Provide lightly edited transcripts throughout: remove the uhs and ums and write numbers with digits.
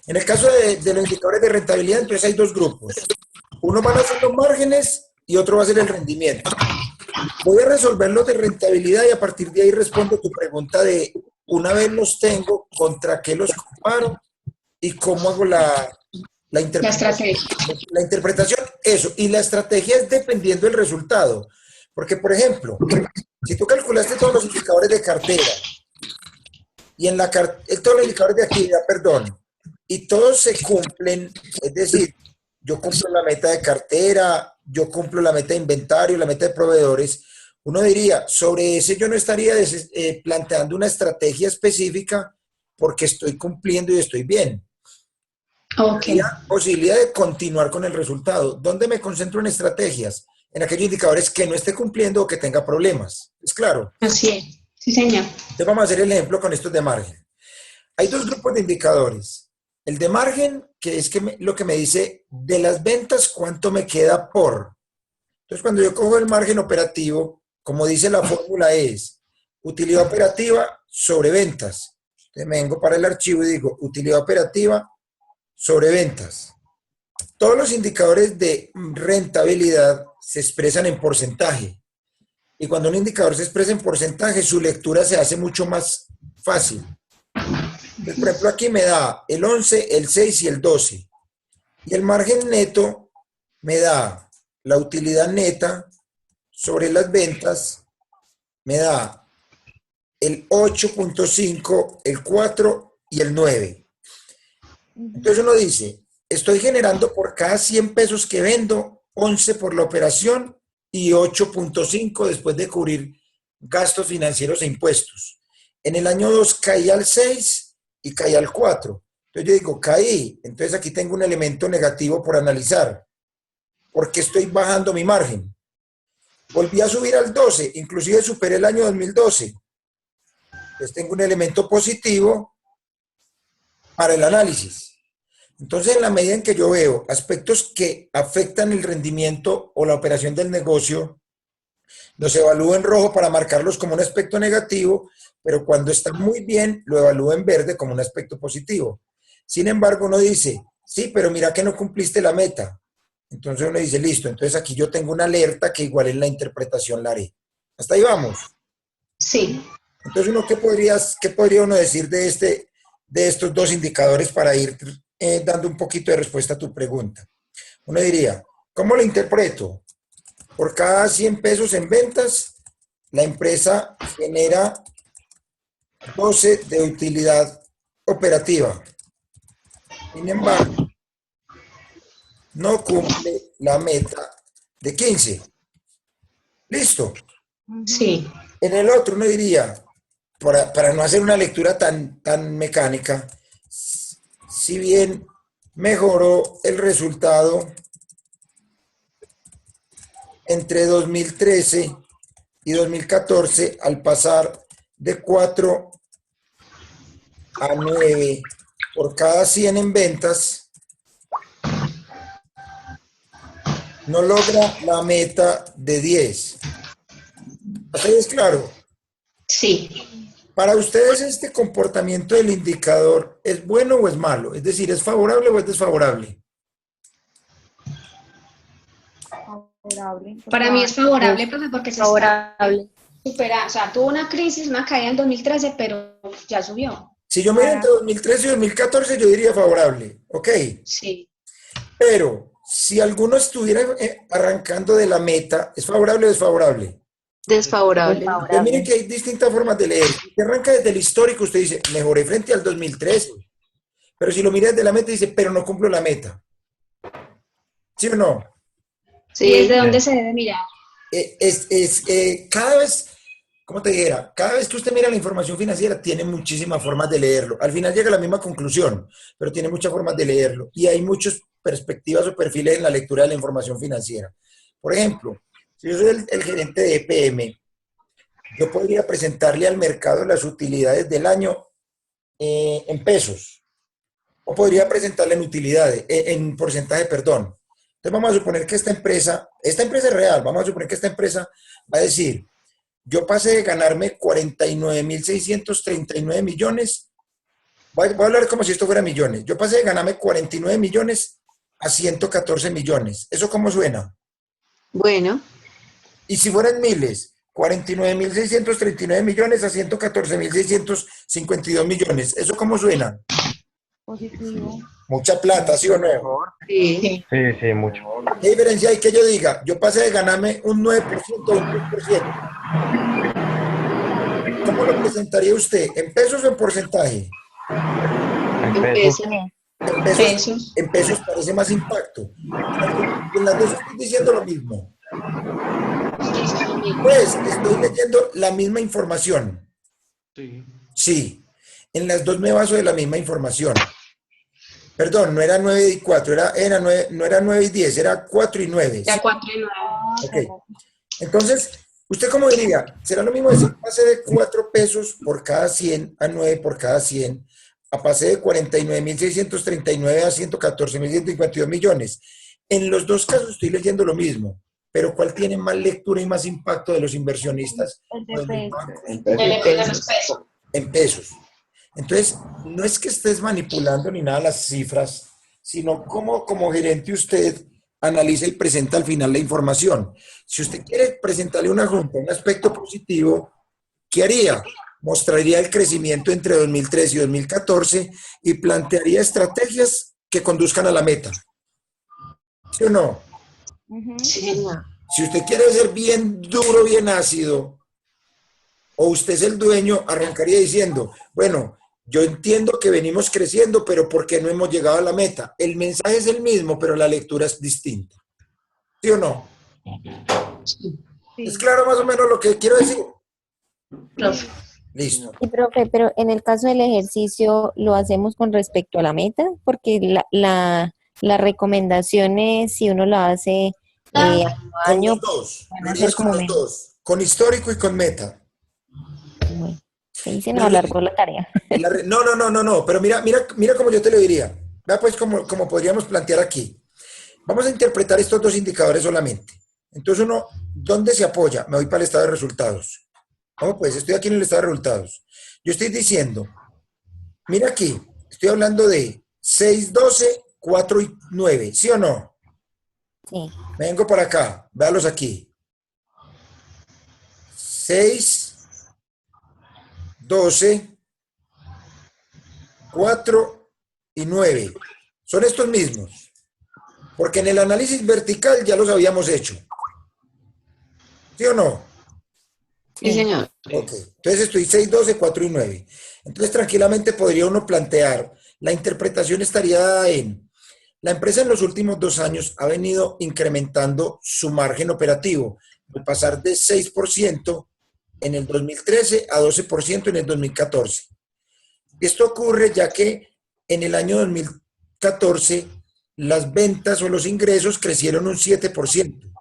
En el caso de los indicadores de rentabilidad, entonces hay dos grupos. Uno van a ser los márgenes y otro va a ser el rendimiento. Voy a resolver los de rentabilidad y a partir de ahí respondo tu pregunta de una vez los tengo, ¿contra qué los comparo? ¿Y cómo hago la La interpretación? estrategia. La interpretación, eso. Y la estrategia es dependiendo del resultado. Porque, por ejemplo, si tú calculaste todos los indicadores de cartera y en todos los indicadores de actividad, perdón, y todos se cumplen, es decir, yo cumplo la meta de cartera, yo cumplo la meta de inventario, la meta de proveedores, uno diría, sobre ese yo no estaría planteando una estrategia específica porque estoy cumpliendo y estoy bien. Ok, Habría posibilidad de continuar con el resultado. ¿Dónde me concentro en estrategias? En aquellos indicadores que no esté cumpliendo o que tenga problemas. Es claro. así es. Sí, señor. Entonces vamos a hacer el ejemplo con estos de margen. Hay dos grupos de indicadores. El de margen, que es lo que me dice de las ventas, cuánto me queda por. Entonces, cuando yo cojo el margen operativo, como dice la fórmula, es utilidad operativa sobre ventas. Entonces, me vengo para el archivo y digo utilidad operativa sobre ventas. Todos los indicadores de rentabilidad se expresan en porcentaje. Y cuando un indicador se expresa en porcentaje, su lectura se hace mucho más fácil. Entonces, por ejemplo, aquí me da el 11, el 6 y el 12. Y el margen neto me da la utilidad neta sobre las ventas, me da el 8.5, el 4 y el 9. Entonces uno dice, estoy generando por cada 100 pesos que vendo, 11 por la operación y 8.5 después de cubrir gastos financieros e impuestos. En el año 2 caí al 6 y caí al 4. Entonces yo digo, caí. Entonces aquí tengo un elemento negativo por analizar. Porque estoy bajando mi margen. Volví a subir al 12, inclusive superé el año 2012. Entonces tengo un elemento positivo para el análisis. Entonces, en la medida en que yo veo aspectos que afectan el rendimiento o la operación del negocio, los evalúo en rojo para marcarlos como un aspecto negativo, pero cuando está muy bien, lo evalúo en verde como un aspecto positivo. Sin embargo, uno dice, sí, pero mira que no cumpliste la meta. Entonces uno dice, listo, entonces aquí yo tengo una alerta que igual en la interpretación la haré. Hasta ahí vamos. Sí. Entonces, ¿qué podría uno decir de estos dos indicadores para ir dando un poquito de respuesta a tu pregunta? Uno diría, ¿cómo lo interpreto? Por cada 100 pesos en ventas, la empresa genera 12 de utilidad operativa. Sin embargo, no cumple la meta de 15. Listo. Sí. En el otro uno diría, para no hacer una lectura tan mecánica, si bien mejoró el resultado entre 2013 y 2014 al pasar de 4 a 9 por cada 100 en ventas, no logra la meta de 10. ¿Hasta ahí es claro? Sí. Para ustedes, ¿este comportamiento del indicador es bueno o es malo? Es decir, ¿es favorable o es desfavorable? Favorable. Para mí es favorable, profe, porque se está Favorable. superando. O sea, tuvo una crisis, una caída en 2013, pero ya subió. Si yo miro entre 2013 y 2014, yo diría favorable, ok. Sí. Pero si alguno estuviera arrancando de la meta, ¿es favorable o desfavorable? Desfavorable. Entonces miren que hay distintas formas de leer. Si arranca desde el histórico, usted dice, mejoré frente al 2013. Pero si lo mira desde la meta, dice, pero no cumplo la meta. ¿Sí o no? ¿Y desde Sí. dónde se debe mirar? Cada vez, ¿cómo te dijera? Cada vez que usted mira la información financiera, tiene muchísimas formas de leerlo. Al final llega a la misma conclusión, pero tiene muchas formas de leerlo. Y hay muchas perspectivas o perfiles en la lectura de la información financiera. Por ejemplo, si yo soy el gerente de EPM, yo podría presentarle al mercado las utilidades del año en pesos, o podría presentarle en utilidades, en porcentaje, perdón. Entonces vamos a suponer que esta empresa es real, vamos a suponer que esta empresa va a decir, yo pasé de ganarme 49.639 millones Voy a hablar como si esto fuera millones. Yo pasé de ganarme 49 millones a 114 millones. ¿Eso cómo suena? Bueno, Y si fueran miles, 49.639 millones a 114.652 millones. ¿Eso cómo suena? positivo. Mucha plata, ¿sí o no? Sí. Sí. Sí, sí, mucho. ¿Qué diferencia hay que yo diga? Yo pasé de ganarme un 9% a un 10%. ¿Cómo lo presentaría usted? ¿En pesos o en porcentaje? En pesos. Empieza. Pesos. En pesos parece más impacto. En las dos estoy diciendo lo mismo. Pues estoy leyendo la misma información. Sí. Sí, en las dos me baso de la misma información. Perdón, no era 9 y 4, no era 9 y 10, era 4 y 9. Ya ¿Sí? 4 y 9. Ok. Entonces, ¿usted cómo diría? ¿Será lo mismo decir pase de 4 pesos por cada 100 a 9 por cada 100, a pase de 49.639 a 114.152 millones? En los dos casos estoy leyendo lo mismo, pero ¿cuál tiene más lectura y más impacto de los inversionistas El o de de los pesos. bancos? Le pegan los pesos. En pesos. Entonces, no es que estés manipulando ni nada las cifras, sino como gerente usted analiza y presenta al final la información. Si usted quiere presentarle a una junta un aspecto positivo, ¿qué haría? Mostraría el crecimiento entre 2013 y 2014 y plantearía estrategias que conduzcan a la meta. ¿Sí o no? Ujú. Sí. Si usted quiere ser bien duro, bien ácido, o usted es el dueño, arrancaría diciendo, bueno, yo entiendo que venimos creciendo, pero ¿por qué no hemos llegado a la meta? El mensaje es el mismo, pero la lectura es distinta. ¿Sí o no? Sí. ¿Es Sí. claro más o menos lo que quiero decir? Profe. Listo. Sí, profe, pero en el caso del ejercicio, ¿lo hacemos con respecto a la meta? Porque la recomendación es, si uno lo hace año a Con año, los dos. van Lo a ser harías con como los menos. dos. Con histórico y con meta. Bueno, ahí se nos La alargó la tarea. no, no, no, no, no. Pero mira cómo yo te lo diría. Vea pues como podríamos plantear aquí. Vamos a interpretar estos dos indicadores solamente. Entonces uno, ¿dónde se apoya? Me voy para el estado de resultados. ¿Cómo pues? Estoy aquí en el estado de resultados. Yo estoy diciendo, mira aquí, estoy hablando de 6, 12, 4 y 9, ¿sí o no? Sí, Me vengo por acá, véalos aquí. 6, 12, 4 y 9. Son estos mismos. Porque en el análisis vertical ya los habíamos hecho. ¿Sí o no? Sí, sí. señor. Ok, entonces estoy 6, 12, 4 y 9. Entonces tranquilamente podría uno plantear, la interpretación estaría dada en, la empresa en los últimos 2 años ha venido incrementando su margen operativo, al pasar de 6% en el 2013 a 12% en el 2014. Esto ocurre ya que en el año 2014 las ventas o los ingresos crecieron un 7%,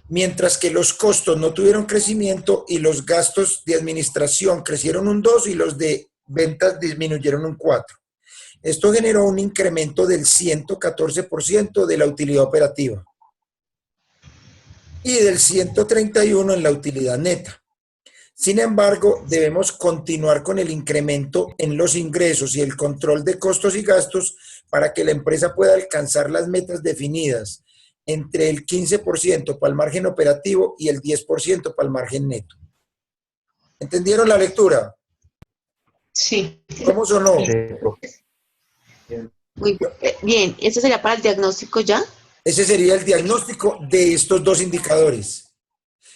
mientras que los costos no tuvieron crecimiento y los gastos de administración crecieron un 2 y los de ventas disminuyeron un 4. Esto generó un incremento del 114% de la utilidad operativa y del 131% en la utilidad neta. Sin embargo, debemos continuar con el incremento en los ingresos y el control de costos y gastos para que la empresa pueda alcanzar las metas definidas entre el 15% para el margen operativo y el 10% para el margen neto. ¿Entendieron la lectura? Sí. ¿Cómo sonó? Sí, profe. Muy bien. ¿Eso sería para el diagnóstico ya? Ese sería el diagnóstico de estos dos indicadores.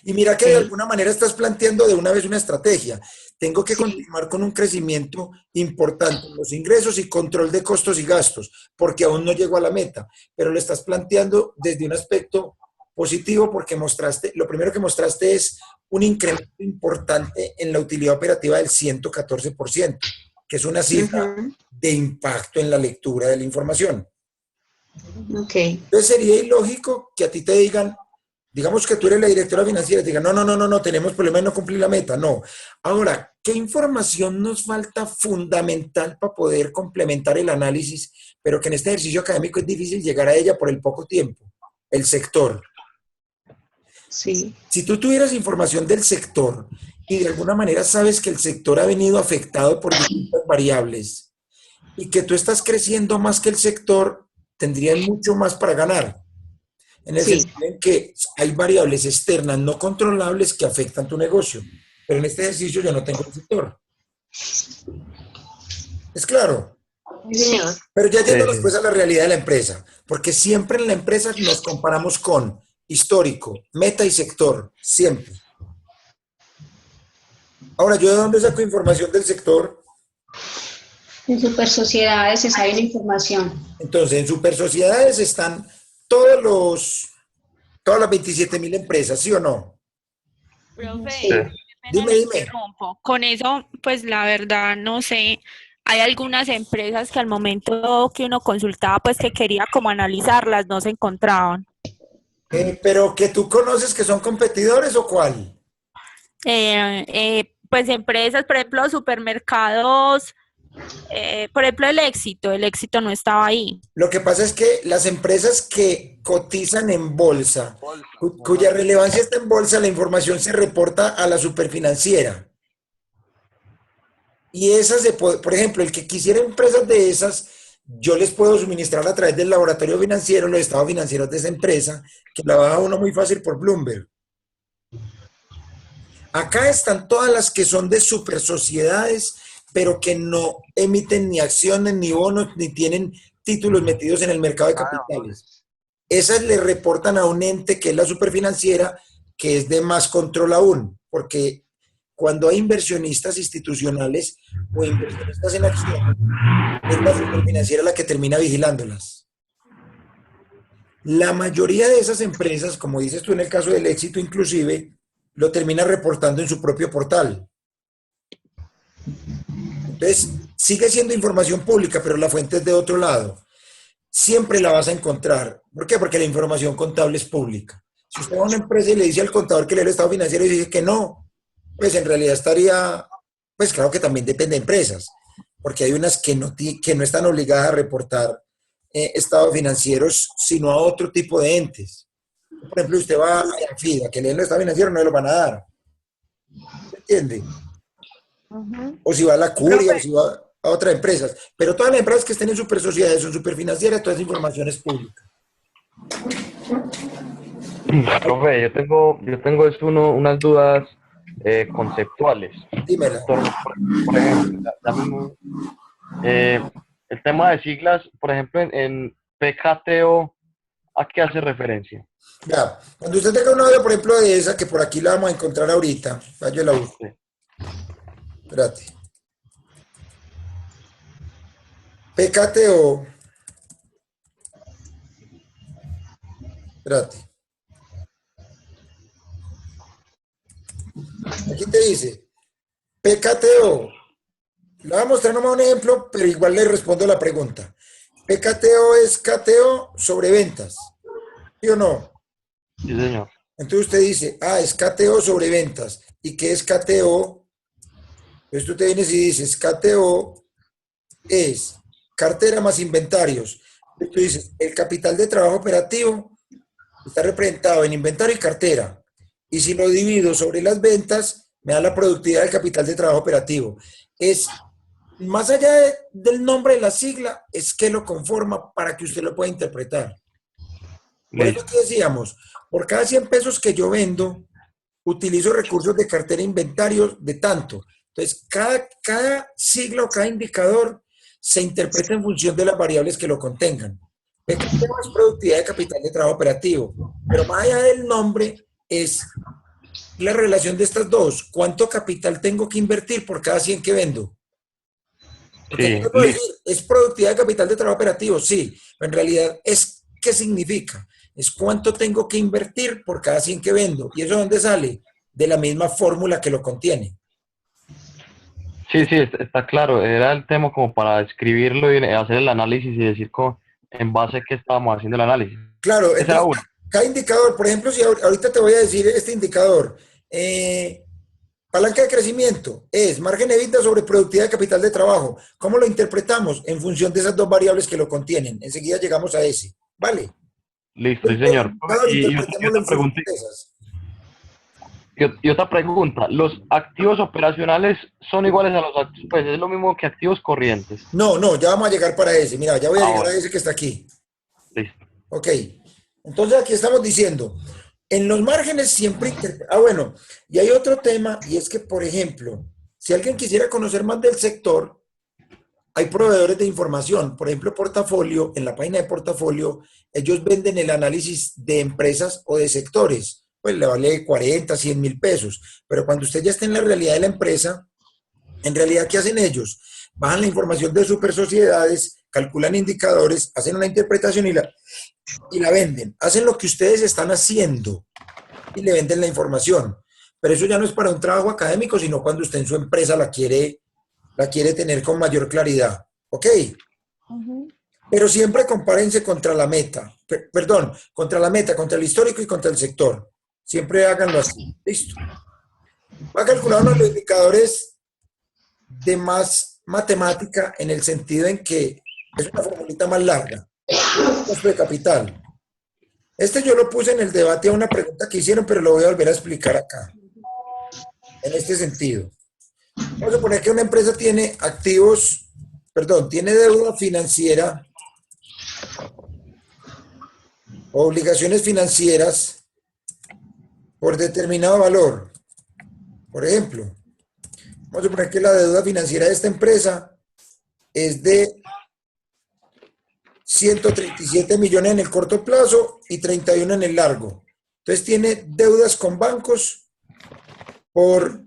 Y mira que de Ok. alguna manera estás planteando de una vez una estrategia. Tengo que Sí. continuar con un crecimiento importante en los ingresos y control de costos y gastos, porque aún no llego a la meta, pero lo estás planteando desde un aspecto positivo porque lo primero que mostraste es un incremento importante en la utilidad operativa del 114%, que es una cifra Ujú. de impacto en la lectura de la información. Ok. Entonces sería ilógico que a ti te digan, digamos que tú eres la directora financiera, y te digan, no, no, no, no, no, tenemos problemas de no cumplir la meta. No. Ahora, ¿qué información nos falta fundamental para poder complementar el análisis, pero que en este ejercicio académico es difícil llegar a ella por el poco tiempo? El sector. Sí. Si tú tuvieras información del sector y de alguna manera sabes que el sector ha venido afectado por distintas variables y que tú estás creciendo más que el sector, tendrían mucho más para ganar. En el Sí, sentido en que hay variables externas no controlables que afectan tu negocio. Pero en este ejercicio yo no tengo el sector. Es claro. sí, señor. Pero ya Sí, yendo sí. después a la realidad de la empresa, porque siempre en la empresa nos comparamos con histórico, meta y sector, siempre. Ahora, ¿yo de dónde saco información del sector? En super sociedades se sabe la información. Entonces, en super sociedades están todas las 27.000 empresas, ¿sí o no? Profe, Sí. qué pena Dime, le dime. interrumpo. Con eso, pues la verdad, no sé. Hay algunas empresas que al momento que uno consultaba, pues que quería como analizarlas, no se encontraban. Pero que tú conoces que son competidores o cuál? Pues empresas, por ejemplo, supermercados, por ejemplo, el éxito no estaba ahí. Lo que pasa es que las empresas que cotizan en bolsa, cuya relevancia está en bolsa, la información se reporta a la superfinanciera. Y esas, por ejemplo, el que quisiera empresas de esas, yo les puedo suministrar a través del laboratorio financiero, los estados financieros de esa empresa, que la baja uno muy fácil por Bloomberg. Acá están todas las que son de super sociedades, pero que no emiten ni acciones, ni bonos, ni tienen títulos metidos en el mercado de capitales. Esas le reportan a un ente que es la superfinanciera, que es de más control aún, porque cuando hay inversionistas institucionales o inversionistas en acciones, es la superfinanciera la que termina vigilándolas. La mayoría de esas empresas, como dices tú en el caso del éxito inclusive, lo termina reportando en su propio portal. Entonces, sigue siendo información pública, pero la fuente es de otro lado. Siempre la vas a encontrar. ¿Por qué? Porque la información contable es pública. Si usted va a una empresa y le dice al contador que lee el estado financiero y dice que no, pues en realidad estaría, pues claro que también depende de empresas, porque hay unas que no están obligadas a reportar estados financieros, sino a otro tipo de entes. Por ejemplo, usted va a FIDA, que lee el estado financiero, no le lo van a dar. ¿Entiende? O si va a la Curia, o si va a otras empresas. Pero todas las empresas que estén en super sociedades o super financieras, toda esa información es pública. Profe, yo tengo unas dudas conceptuales. Dímela. Por ejemplo, ya mismo, el tema de siglas, por ejemplo, en PKTO, ¿a qué hace referencia? Ya, cuando usted tenga una audio, por ejemplo, de esa, que por aquí la vamos a encontrar ahorita, yo la busco. Sí. Espérate. PKTO. Espérate. Aquí te dice, PKTO. Le voy a mostrar nomás un ejemplo, pero igual le respondo la pregunta. PKTO es KTO sobre ventas. ¿Sí o no? Sí, señor. Entonces usted dice, es KTO sobre ventas. ¿Y qué es KTO? Entonces tú te vienes y dices, KTO es cartera más inventarios. Entonces tú dices, el capital de trabajo operativo está representado en inventario y cartera. Y si lo divido sobre las ventas, me da la productividad del capital de trabajo operativo. Es más allá del nombre de la sigla, es que lo conforma para que usted lo pueda interpretar. Por eso Listo. que decíamos, por cada 100 pesos que yo vendo, utilizo recursos de cartera e inventario de tanto. Entonces, cada sigla o cada indicador se interpreta en función de las variables que lo contengan. El tema es productividad de capital de trabajo operativo, pero más allá del nombre es la relación de estas dos. ¿Cuánto capital tengo que invertir por cada 100 que vendo? Porque Sí, yo te puedo decir, listo. ¿es productividad de capital de trabajo operativo? Sí, pero en realidad es ¿qué significa? Es cuánto tengo que invertir por cada 100 que vendo. ¿Y eso de dónde sale? De la misma fórmula que lo contiene. Sí, sí, está claro. Era el tema como para escribirlo y hacer el análisis y decir en base a qué estábamos haciendo el análisis. Claro, Esa era entonces una. cada indicador, por ejemplo, si ahorita te voy a decir este indicador, palanca de crecimiento es margen EBITDA sobre productividad de capital de trabajo. ¿Cómo lo interpretamos? En función de esas dos variables que lo contienen. Enseguida llegamos a ese. ¿Vale? Listo, sí, señor. Indicador, Y interpretémoslo otra en función pregunta. de esas. Y otra pregunta, ¿los activos operacionales son iguales a los activos? Pues es lo mismo que activos corrientes. No, ya vamos a llegar para ese. Mira, ya voy a llegar a Bueno, ese que está aquí. listo. Ok. Entonces aquí estamos diciendo, en los márgenes siempre... bueno, y hay otro tema, y es que, por ejemplo, si alguien quisiera conocer más del sector, hay proveedores de información. Por ejemplo, Portafolio, en la página de Portafolio, ellos venden el análisis de empresas o de sectores. Pues le vale 40, 100 mil pesos. Pero cuando usted ya está en la realidad de la empresa, en realidad, ¿qué hacen ellos? Bajan la información de super sociedades, calculan indicadores, hacen una interpretación y la venden. Hacen lo que ustedes están haciendo y le venden la información. Pero eso ya no es para un trabajo académico, sino cuando usted en su empresa la quiere tener con mayor claridad. ¿Ok? Pero siempre compárense contra la meta. Perdón, contra la meta, contra el histórico y contra el sector. Siempre háganlo así. Listo. Va a calcular uno de los indicadores de más matemática en el sentido en que es una formulita más larga. Costo de capital. Este yo lo puse en el debate a una pregunta que hicieron, pero lo voy a volver a explicar acá. En este sentido. Vamos a suponer que una empresa tiene tiene deuda financiera o obligaciones financieras por determinado valor. Por ejemplo, vamos a suponer que la deuda financiera de esta empresa es de 137 millones en el corto plazo y 31 en el largo. Entonces tiene deudas con bancos por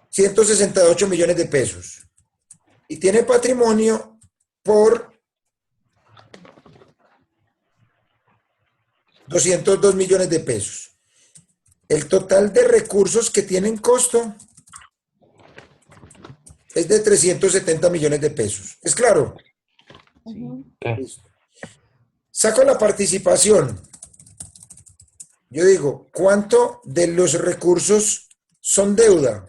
168 millones de pesos. Y tiene patrimonio por 202 millones de pesos. El total de recursos que tienen costo es de 370 millones de pesos. ¿Es claro? Listo. Saco la participación. Yo digo, ¿cuánto de los recursos son deuda?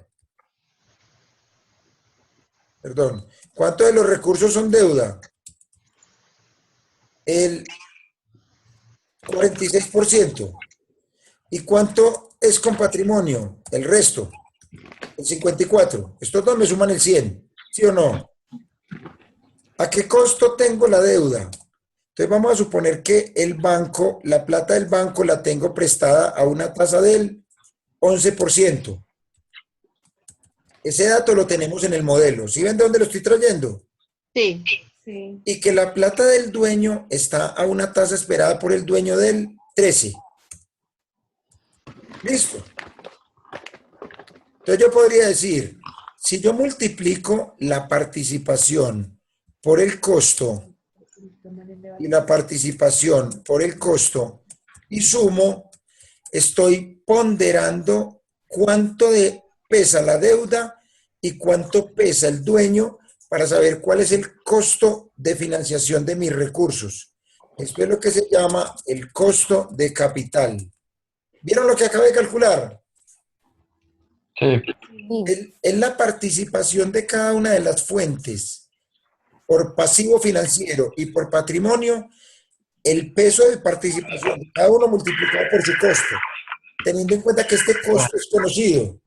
Perdón, ¿cuánto de los recursos son deuda? El 46%. ¿Y cuánto es con patrimonio? El resto, el 54%. Estos dos me suman el 100%, ¿sí o no? ¿A qué costo tengo la deuda? Entonces vamos a suponer que el banco, la plata del banco la tengo prestada a una tasa del 11%. Ese dato lo tenemos en el modelo. ¿Sí ven de dónde lo estoy trayendo? Sí. Y que la plata del dueño está a una tasa esperada por el dueño del 13%. Listo. Entonces yo podría decir, si yo multiplico la participación por el costo y la participación por el costo y sumo, estoy ponderando cuánto pesa la deuda y cuánto pesa el dueño para saber cuál es el costo de financiación de mis recursos. Esto es lo que se llama el costo de capital. ¿Vieron lo que acabé de calcular? Sí. Es la participación de cada una de las fuentes por pasivo financiero y por patrimonio, el peso de participación de cada uno multiplicado por su costo, teniendo en cuenta que este costo es conocido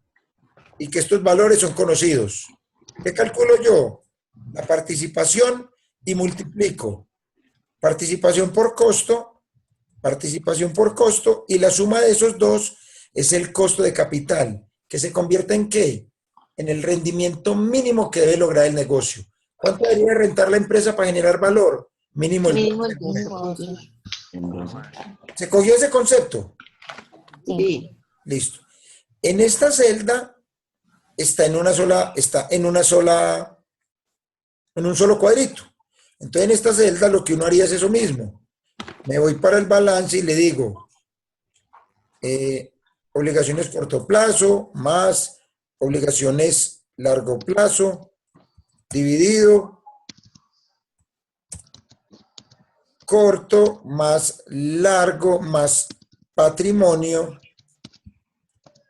y que estos valores son conocidos. ¿Qué calculo yo? La participación y multiplico participación por costo, y la suma de esos dos es el costo de capital, que se convierte en ¿qué? En el rendimiento mínimo que debe lograr el negocio. ¿Cuánto debería rentar la empresa para generar valor? Mínimo el Mínimo el 12. ¿Se cogió ese concepto? Sí. Listo. En esta celda está en un solo cuadrito. Entonces en esta celda lo que uno haría es eso mismo. Me voy para el balance y le digo obligaciones corto plazo más obligaciones largo plazo dividido corto más largo más patrimonio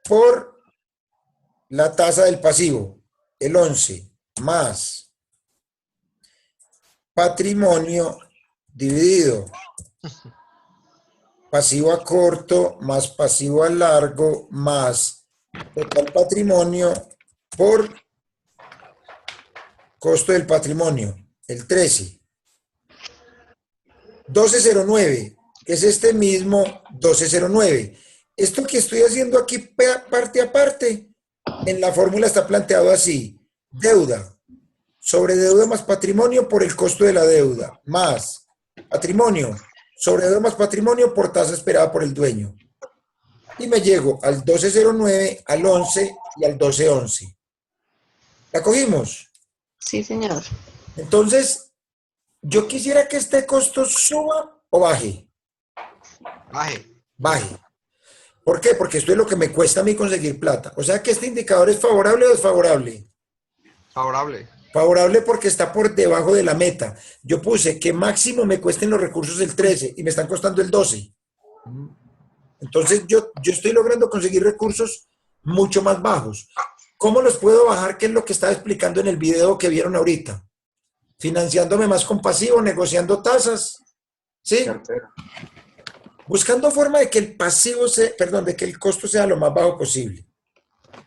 por la tasa del pasivo, el 11, más patrimonio dividido pasivo a corto más pasivo a largo más total patrimonio por costo del patrimonio, el 13. 1209, es este mismo 1209. Esto que estoy haciendo aquí parte a parte, en la fórmula está planteado así: deuda sobre deuda más patrimonio por el costo de la deuda, más patrimonio sobre deuda más patrimonio por tasa esperada por el dueño. Y me llego al 1209, al 11 y al 1211. ¿La cogimos? Sí, señor. Entonces, yo quisiera que este costo suba o baje. Baje. Baje. ¿Por qué? Porque esto es lo que me cuesta a mí conseguir plata. O sea que este indicador es favorable o desfavorable. Favorable. Favorable porque está por debajo de la meta. Yo puse que máximo me cuesten los recursos el 13 y me están costando el 12. Entonces yo estoy logrando conseguir recursos mucho más bajos. ¿Cómo los puedo bajar? ¿Qué es lo que estaba explicando en el video que vieron ahorita? Financiándome más con pasivo, negociando tasas. ¿Sí? Buscando forma de que el pasivo de que el costo sea lo más bajo posible.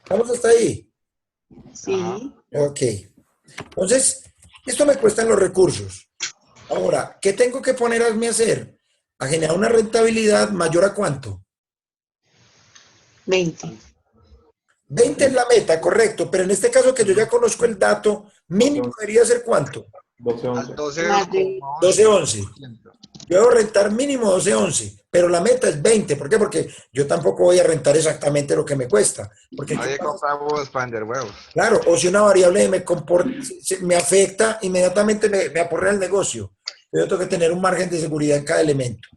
¿Vamos hasta ahí? Sí. Ok. Entonces, esto me cuestan los recursos. Ahora, ¿qué tengo que ponerme a hacer? A generar una rentabilidad mayor a ¿cuánto? 20. 20 es la meta, correcto, pero en este caso que yo ya conozco el dato, mínimo debería ser ¿cuánto? 12, Más de 12-11. Yo debo rentar mínimo 12-11, pero la meta es 20. ¿Por qué? Porque yo tampoco voy a rentar exactamente lo que me cuesta. Porque Nadie compra huevos para vender huevos. claro, o si una variable me afecta, inmediatamente me aporrea el negocio. Yo tengo que tener un margen de seguridad en cada elemento.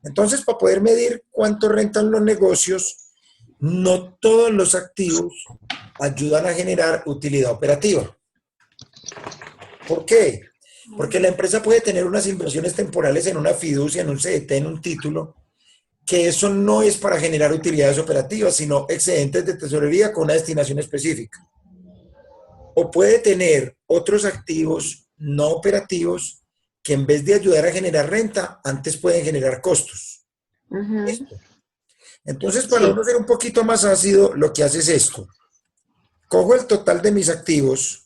Entonces, para poder medir cuánto rentan los negocios, no todos los activos ayudan a generar utilidad operativa. ¿Por qué? Porque la empresa puede tener unas inversiones temporales en una fiducia, en un CDT, en un título, que eso no es para generar utilidades operativas, sino excedentes de tesorería con una destinación específica. O puede tener otros activos no operativos que en vez de ayudar a generar renta, antes pueden generar costos. Ujú. ¿Listo? Entonces, para Sí. uno ser un poquito más ácido, lo que hace es esto. Cojo el total de mis activos,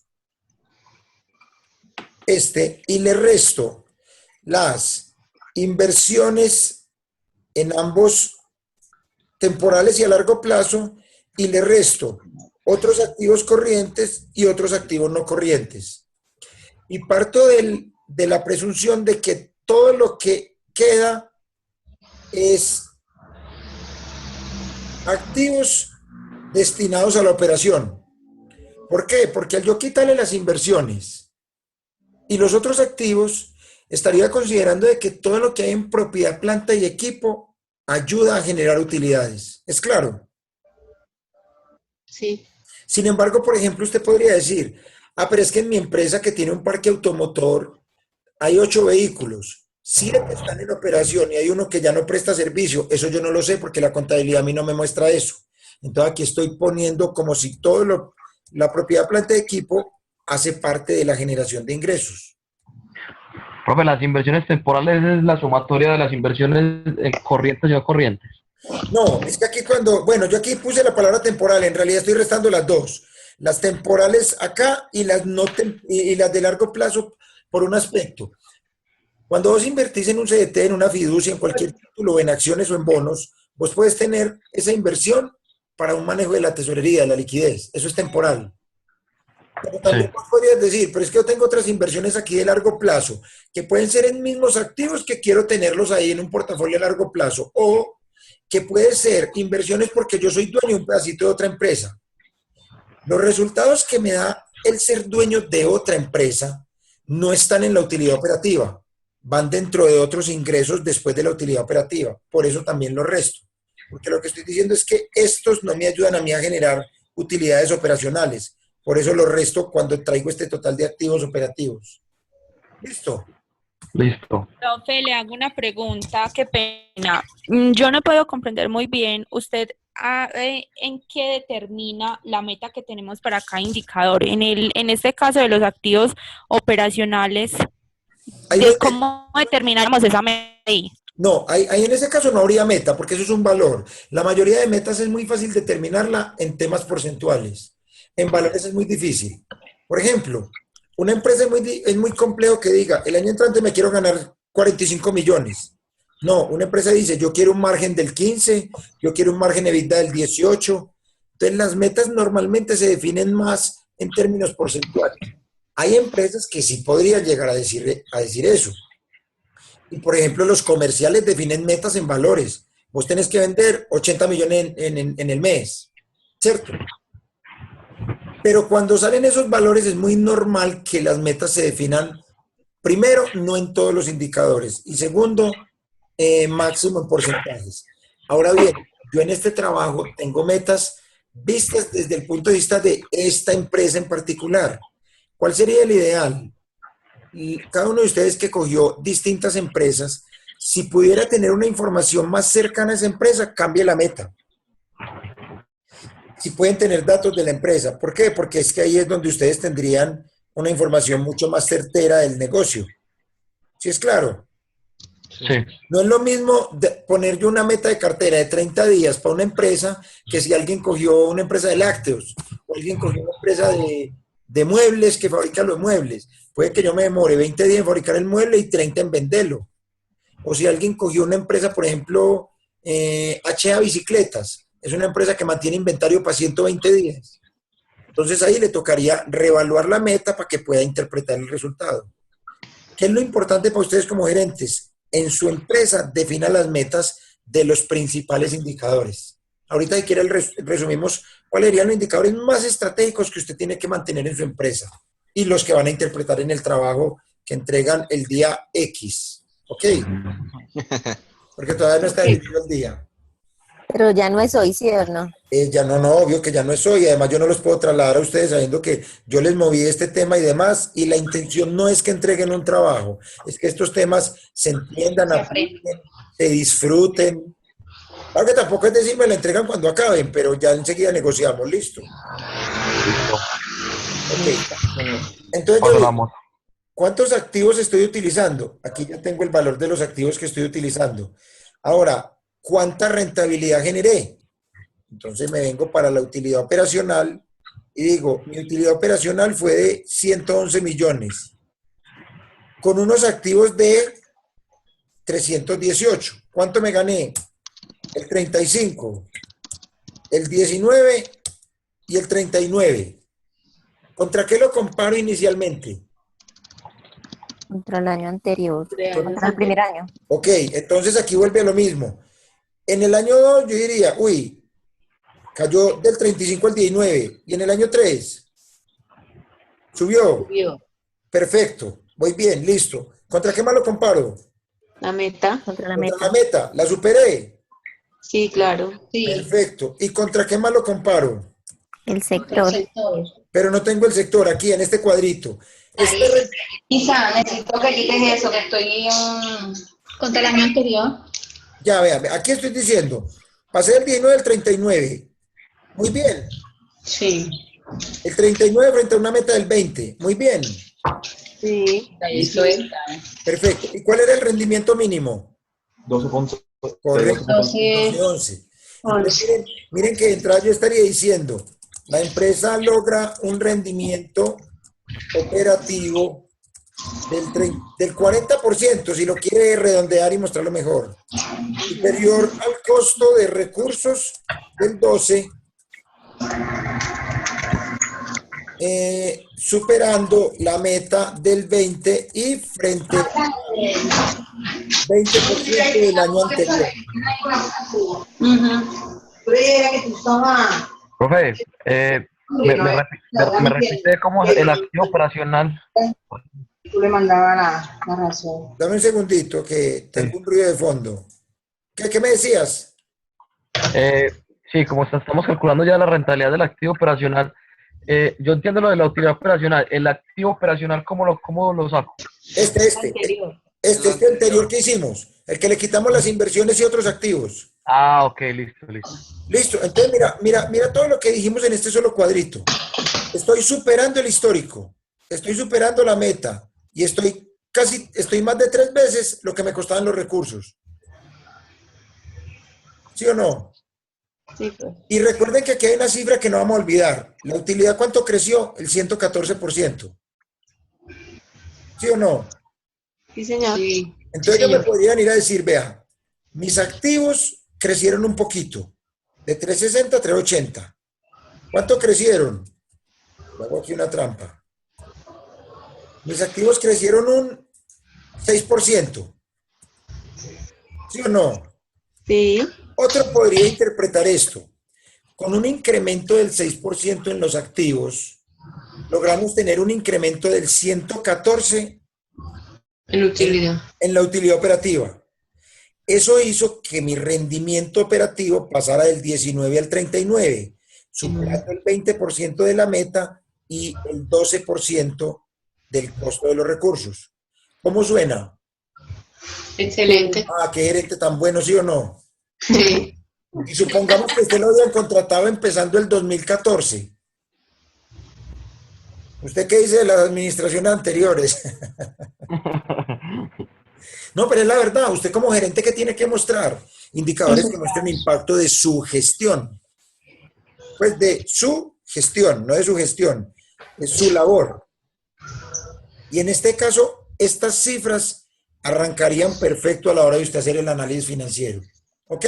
y le resto las inversiones en ambos temporales y a largo plazo, y le resto otros activos corrientes y otros activos no corrientes. Y parto de la presunción de que todo lo que queda es activos destinados a la operación. ¿Por qué? Porque al yo quitarle las inversiones y los otros activos, estaría considerando de que todo lo que hay en propiedad, planta y equipo ayuda a generar utilidades. ¿Es claro? Sí. Sin embargo, por ejemplo, usted podría decir, pero es que en mi empresa que tiene un parque automotor, hay 8 vehículos, 7 están en operación y hay uno que ya no presta servicio. Eso yo no lo sé porque la contabilidad a mí no me muestra eso. Entonces aquí estoy poniendo como si la propiedad, planta y equipo hace parte de la generación de ingresos. Profe, las inversiones temporales es la sumatoria de las inversiones corrientes y no corrientes. No, es que aquí yo aquí puse la palabra temporal, en realidad estoy restando las dos. Las temporales acá y las, y las de largo plazo por un aspecto. Cuando vos invertís en un CDT, en una fiducia, en cualquier título, en acciones o en bonos, vos puedes tener esa inversión para un manejo de la tesorería, de la liquidez. Eso es temporal. Pero también vos podrías decir, pero es que yo tengo otras inversiones aquí de largo plazo, que pueden ser en mismos activos que quiero tenerlos ahí en un portafolio a largo plazo, o que puede ser inversiones porque yo soy dueño de un pedacito de otra empresa. Los resultados que me da el ser dueño de otra empresa no están en la utilidad operativa, van dentro de otros ingresos después de la utilidad operativa. Por eso también los resto. Porque lo que estoy diciendo es que estos no me ayudan a mí a generar utilidades operacionales. Por eso los resto cuando traigo este total de activos operativos. ¿Listo? Listo. Profe, le hago una pregunta, qué pena. Yo no puedo comprender muy bien, usted en qué determina la meta que tenemos para cada indicador. En este caso de los activos operacionales, Ahí lo, ¿cómo determinamos esa meta ahí? No, ahí en ese caso no habría meta, porque eso es un valor. La mayoría de metas es muy fácil determinarla en temas porcentuales. En valores es muy difícil. Por ejemplo, una empresa es muy complejo que diga, el año entrante me quiero ganar 45 millones. No, una empresa dice, yo quiero un margen del 15, yo quiero un margen de EBITDA del 18. Entonces, las metas normalmente se definen más en términos porcentuales. Hay empresas que sí podrían llegar a decir eso. Y, por ejemplo, los comerciales definen metas en valores. Vos tenés que vender 80 millones en el mes, ¿cierto? Pero cuando salen esos valores es muy normal que las metas se definan, primero, no en todos los indicadores, y segundo, máximo en porcentajes. Ahora bien, yo en este trabajo tengo metas vistas desde el punto de vista de esta empresa en particular. ¿Cuál sería el ideal? Cada uno de ustedes que cogió distintas empresas, si pudiera tener una información más cercana a esa empresa, cambie la meta. Si pueden tener datos de la empresa. ¿Por qué? Porque es que ahí es donde ustedes tendrían una información mucho más certera del negocio. ¿Sí es claro? Sí. No es lo mismo poner yo una meta de cartera de 30 días para una empresa que si alguien cogió una empresa de lácteos o alguien cogió una empresa de muebles que fabrica los muebles. Puede que yo me demore 20 días en fabricar el mueble y 30 en venderlo. O si alguien cogió una empresa, por ejemplo, HA Bicicletas, es una empresa que mantiene inventario para 120 días. Entonces ahí le tocaría reevaluar la meta para que pueda interpretar el resultado. ¿Qué es lo importante para ustedes como gerentes? En su empresa defina las metas de los principales indicadores. Ahorita si quiere resumimos cuáles serían los indicadores más estratégicos que usted tiene que mantener en su empresa y los que van a interpretar en el trabajo que entregan el día X. ¿Ok? Porque todavía no está definido el día. Pero ya no es hoy, ¿sí o no? Ya no, obvio que ya no es hoy. Además, yo no los puedo trasladar a ustedes sabiendo que yo les moví este tema y demás. Y la intención no es que entreguen un trabajo, es que estos temas se entiendan, apliquen, se disfruten. Claro que tampoco es decir me la entregan cuando acaben, pero ya enseguida negociamos. ¿Listo? Ok. Entonces, ¿cuántos activos estoy utilizando? Aquí ya tengo el valor de los activos que estoy utilizando. Ahora, ¿cuánta rentabilidad generé? Entonces me vengo para la utilidad operacional y digo, mi utilidad operacional fue de 111 millones, con unos activos de 318. ¿Cuánto me gané? El 35, el 19 y el 39. ¿Contra qué lo comparo inicialmente? Contra el año anterior, contra el primer año. Ok, entonces aquí vuelve a lo mismo. En el año 2 yo diría, uy, cayó del 35 al 19. ¿Y en el año 3? ¿Subió? Perfecto. Voy bien, listo. ¿Contra qué más lo comparo? La meta. Contra la Contra meta. la meta. ¿La superé? Sí, claro. Sí, Perfecto. ¿Y contra qué más lo comparo? El el sector. sector. Pero no tengo el sector aquí, en este cuadrito. Isa, necesito que quites eso, que estoy contra el año anterior. Ya, vean, aquí estoy diciendo, pasé del 19 al 39. Muy bien. Sí. El 39 frente a una meta del 20. Muy bien. Sí. Eso es. Perfecto. ¿Y cuál era el rendimiento mínimo? 12.11. Correcto. Entonces, 11. Entonces, miren que de entrada yo estaría diciendo, la empresa logra un rendimiento operativo del 40%, si lo quiere redondear y mostrarlo mejor, superior al costo de recursos del 12%, superando la meta del 20% y frente al 20% del año anterior. Profe, me repite cómo es el activo operacional. Tú le mandabas la razón. Dame un segundito que tengo un ruido de fondo. ¿Qué me decías? Sí, como estamos calculando ya la rentabilidad del activo operacional, yo entiendo lo de la utilidad operacional. El activo operacional, ¿cómo lo saco? Este anterior que hicimos, el que le quitamos las inversiones y otros activos. Ah, ok, listo. Listo, entonces mira todo lo que dijimos en este solo cuadrito. Estoy superando el histórico, estoy superando la meta y estoy más de 3 veces lo que me costaban los recursos. ¿Sí o no? Sí, pues. Y recuerden que aquí hay una cifra que no vamos a olvidar. ¿La utilidad cuánto creció? El 114%. ¿Sí o no? Sí, señor. Sí. Entonces Sí, ellos me señor. podrían ir a decir, vea, mis activos crecieron un poquito, de 360 a 380. ¿Cuánto crecieron? Hago aquí una trampa. Mis activos crecieron un 6%. ¿Sí o no? Sí. Otro podría interpretar esto. Con un incremento del 6% en los activos, logramos tener un incremento del 114 En utilidad. en la utilidad operativa. Eso hizo que mi rendimiento operativo pasara del 19 al 39, superando el 20% de la meta y el 12% del costo de los recursos. ¿Cómo suena? Excelente. Ah, qué gerente tan bueno, ¿sí o no? Sí. Y supongamos que usted lo habían contratado empezando el 2014. ¿Usted qué dice de las administraciones anteriores? No, pero es la verdad. Usted como gerente, ¿qué tiene que mostrar? Indicadores que muestren impacto de su gestión. Pues de su gestión, no de su gestión, de su labor. Y en este caso, estas cifras arrancarían perfecto a la hora de usted hacer el análisis financiero. ¿Ok?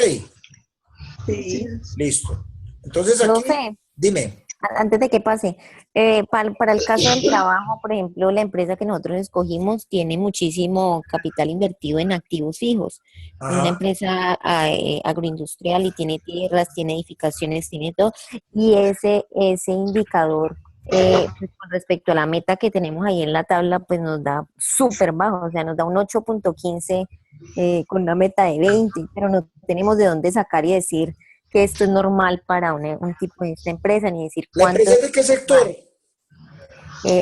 Sí. Listo. Entonces aquí, Profe, dime. antes de que pase, para el caso del trabajo, por ejemplo, la empresa que nosotros escogimos tiene muchísimo capital invertido en activos fijos. Es una Ajá. empresa agroindustrial y tiene tierras, tiene edificaciones, tiene todo. Y ese indicador, pues, con respecto a la meta que tenemos ahí en la tabla, pues nos da súper bajo, o sea, nos da un 8.15 con una meta de 20, pero no tenemos de dónde sacar y decir que esto es normal para un tipo de esta empresa, ni decir ¿La cuánto empresa es es de qué sector?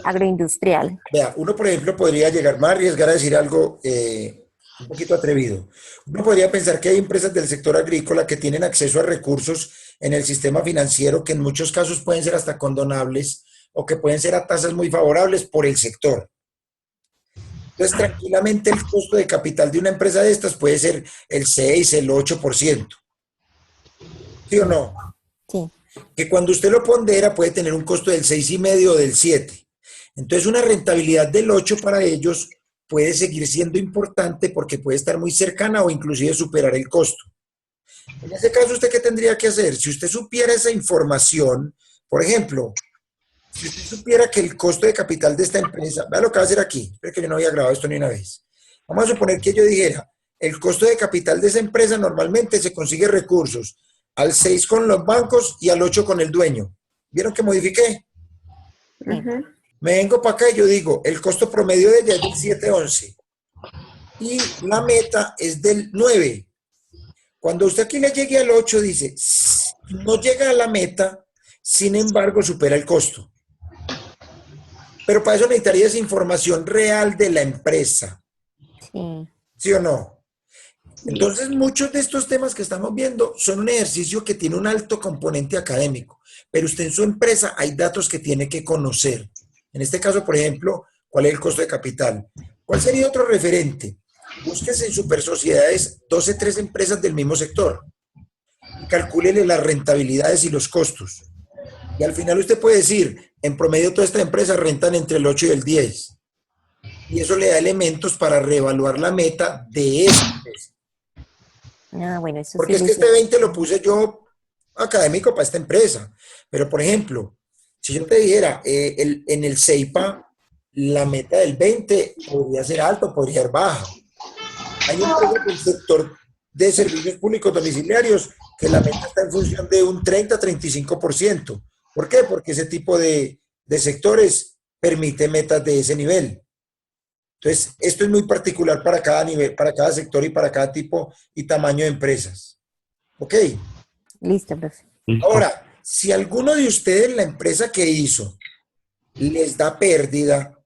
agroindustrial. Vea, uno, por ejemplo, podría llegar más a arriesgar a decir algo un poquito atrevido. Uno podría pensar que hay empresas del sector agrícola que tienen acceso a recursos en el sistema financiero que en muchos casos pueden ser hasta condonables o que pueden ser a tasas muy favorables por el sector. Entonces, tranquilamente el costo de capital de una empresa de estas puede ser el 6, el 8%. ¿Sí o no? Sí. Que cuando usted lo pondera puede tener un costo del 6,5 o del 7. Entonces una rentabilidad del 8 para ellos puede seguir siendo importante porque puede estar muy cercana o inclusive superar el costo. En ese caso, ¿usted qué tendría que hacer? Si usted supiera esa información, por ejemplo, si usted supiera que el costo de capital de esta empresa, vea lo que va a hacer aquí, espero que yo no había grabado esto ni una vez. Vamos a suponer que yo dijera, el costo de capital de esa empresa normalmente se consigue recursos al 6 con los bancos y al 8 con el dueño. ¿Vieron que modifiqué? Ujú. Me vengo para acá y yo digo, el costo promedio de ella es del 7,11 y la meta es del 9. Cuando usted aquí le llegue al 8, dice, no llega a la meta, sin embargo, supera el costo. Pero para eso necesitaría esa información real de la empresa. Sí. ¿Sí o no? Entonces, muchos de estos temas que estamos viendo son un ejercicio que tiene un alto componente académico, pero usted en su empresa hay datos que tiene que conocer. En este caso, por ejemplo, ¿cuál es el costo de capital? ¿Cuál sería otro referente? Búsquese en super sociedades 12, 3 empresas del mismo sector y calcúlele las rentabilidades y los costos. Y al final usted puede decir, en promedio todas estas empresas rentan entre el 8 y el 10. Y eso le da elementos para reevaluar la meta de esa empresa. Ah, bueno, eso Porque sí es lo que este hice. 20 lo puse yo académico para esta empresa. Pero, por ejemplo, si yo te dijera, en el CEIPA, la meta del 20 podría ser alta, podría ser baja. Hay empresas del sector de servicios públicos domiciliarios que la meta está en función de un 30-35%. ¿Por qué? Porque ese tipo de sectores permite metas de ese nivel. Entonces, esto es muy particular para cada nivel, para cada sector y para cada tipo y tamaño de empresas. ¿Ok? Listo, profe. Ahora, si alguno de ustedes, la empresa que hizo, les da pérdida,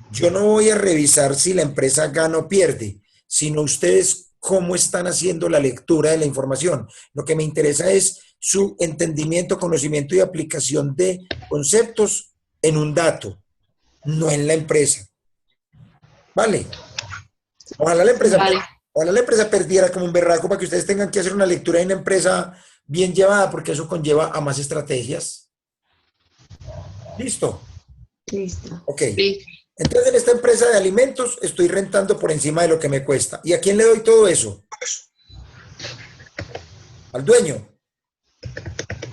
yo no voy a revisar si la empresa gana o pierde, sino ustedes cómo están haciendo la lectura de la información. Lo que me interesa es su entendimiento, conocimiento y aplicación de conceptos en un dato, no en la empresa. ¿Vale? Ojalá la empresa, Vale. ojalá la empresa perdiera como un berraco para que ustedes tengan que hacer una lectura de una empresa bien llevada, porque eso conlleva a más estrategias. ¿Listo? Listo. Ok. Entonces, en esta empresa de alimentos estoy rentando por encima de lo que me cuesta. ¿Y a quién le doy todo eso? Al dueño.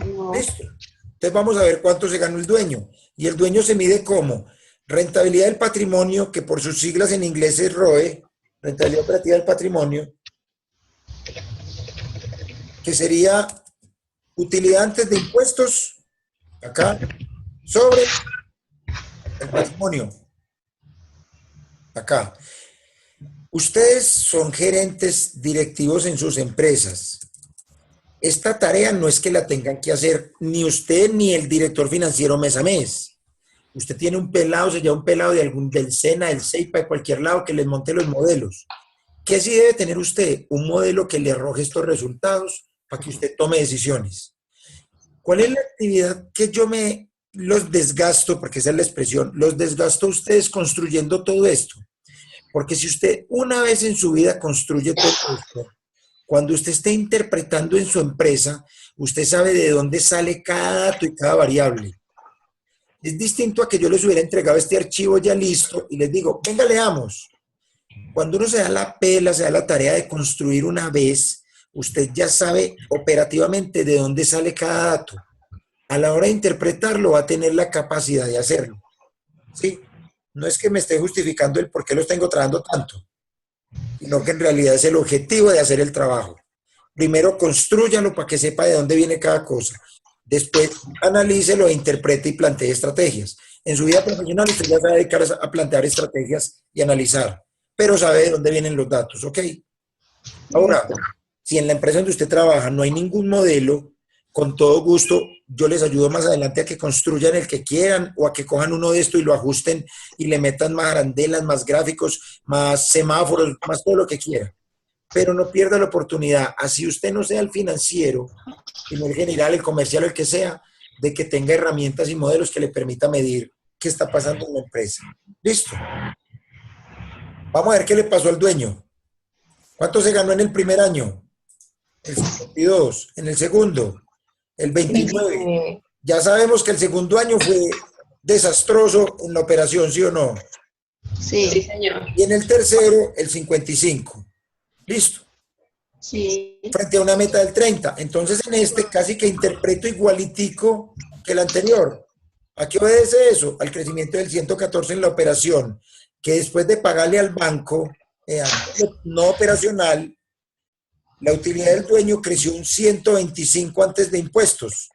No. Listo. Entonces vamos a ver cuánto se ganó el dueño. Y el dueño se mide como rentabilidad del patrimonio, que por sus siglas en inglés es ROE, rentabilidad operativa del patrimonio, que sería utilidad antes de impuestos, acá, sobre el patrimonio, acá. Ustedes son gerentes directivos en sus empresas. Esta tarea no es que la tengan que hacer ni usted ni el director financiero mes a mes. Usted tiene un pelado, se llama un pelado del SENA, del CEIPA, de cualquier lado, que les monte los modelos. ¿Qué sí debe tener usted? Un modelo que le arroje estos resultados para que usted tome decisiones. ¿Cuál es la actividad que yo los desgasto? Porque esa es la expresión, los desgasto a ustedes construyendo todo esto. Porque si usted una vez en su vida construye todo esto, cuando usted esté interpretando en su empresa, usted sabe de dónde sale cada dato y cada variable. Es distinto a que yo les hubiera entregado este archivo ya listo y les digo, venga, leamos. Cuando uno se da la pela, se da la tarea de construir una vez, usted ya sabe operativamente de dónde sale cada dato. A la hora de interpretarlo va a tener la capacidad de hacerlo. ¿Sí? No es que me esté justificando el por qué los tengo trabajando tanto, sino que en realidad es el objetivo de hacer el trabajo. Primero construyalo para que sepa de dónde viene cada cosa. Después analícelo, interprete y plantee estrategias. En su vida profesional usted ya se va a dedicar a plantear estrategias y analizar, pero sabe de dónde vienen los datos, ¿ok? Ahora, si en la empresa donde usted trabaja no hay ningún modelo, con todo gusto yo les ayudo más adelante a que construyan el que quieran o a que cojan uno de estos y lo ajusten y le metan más arandelas, más gráficos, más semáforos, más todo lo que quiera. Pero no pierda la oportunidad, así usted no sea el financiero, sino el general, el comercial, el que sea, de que tenga herramientas y modelos que le permita medir qué está pasando en la empresa. ¿Listo? Vamos a ver qué le pasó al dueño. ¿Cuánto se ganó en el primer año? El 52. En el segundo, el 29. Ya sabemos que el segundo año fue desastroso en la operación, ¿sí o no? Sí, señor. Y en el tercero, el 55. Listo. Sí. Frente a una meta del 30. Entonces, en este casi que interpreto igualitico que el anterior. ¿A qué obedece eso? Al crecimiento del 114 en la operación, que después de pagarle al banco no operacional, la utilidad del dueño creció un 125 antes de impuestos,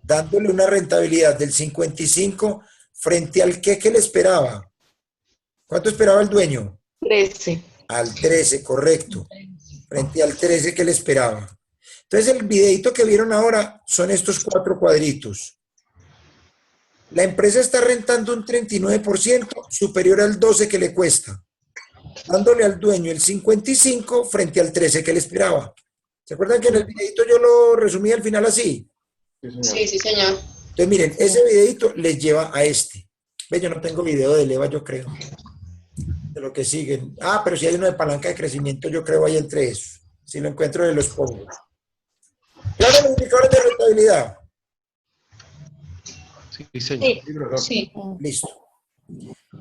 dándole una rentabilidad del 55 frente al que le esperaba. ¿Cuánto esperaba el dueño? 13. Al 13, correcto. Frente al 13 que le esperaba. Entonces, el videito que vieron ahora son estos 4 cuadritos. La empresa está rentando un 39% superior al 12 que le cuesta, dándole al dueño el 55 frente al 13 que le esperaba. ¿Se acuerdan que en el videito yo lo resumí al final así? Sí, sí, señor. Entonces, miren, ese videito les lleva a este. Ve, yo no tengo video de leva, yo creo. De lo que siguen. Ah, pero si hay uno de palanca de crecimiento, yo creo ahí entre esos. Si lo encuentro, de los pongo. Claro, los indicadores de rentabilidad. Sí, señor. Sí. Listo.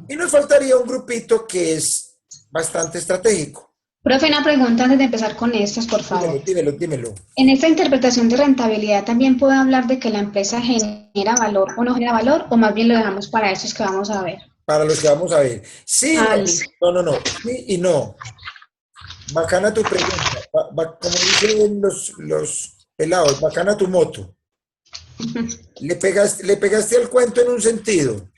Y nos faltaría un grupito que es bastante estratégico. Profe, una pregunta antes de empezar con estos, por favor. Dímelo. En esta interpretación de rentabilidad también puede hablar de que la empresa genera valor o no genera valor, o más bien lo dejamos para esos que vamos a ver. Para los que vamos a ver. Sí, listo. no. Sí y no. Bacana tu pregunta. Como dicen los pelados, bacana tu moto. Le pegaste al cuento en un sentido.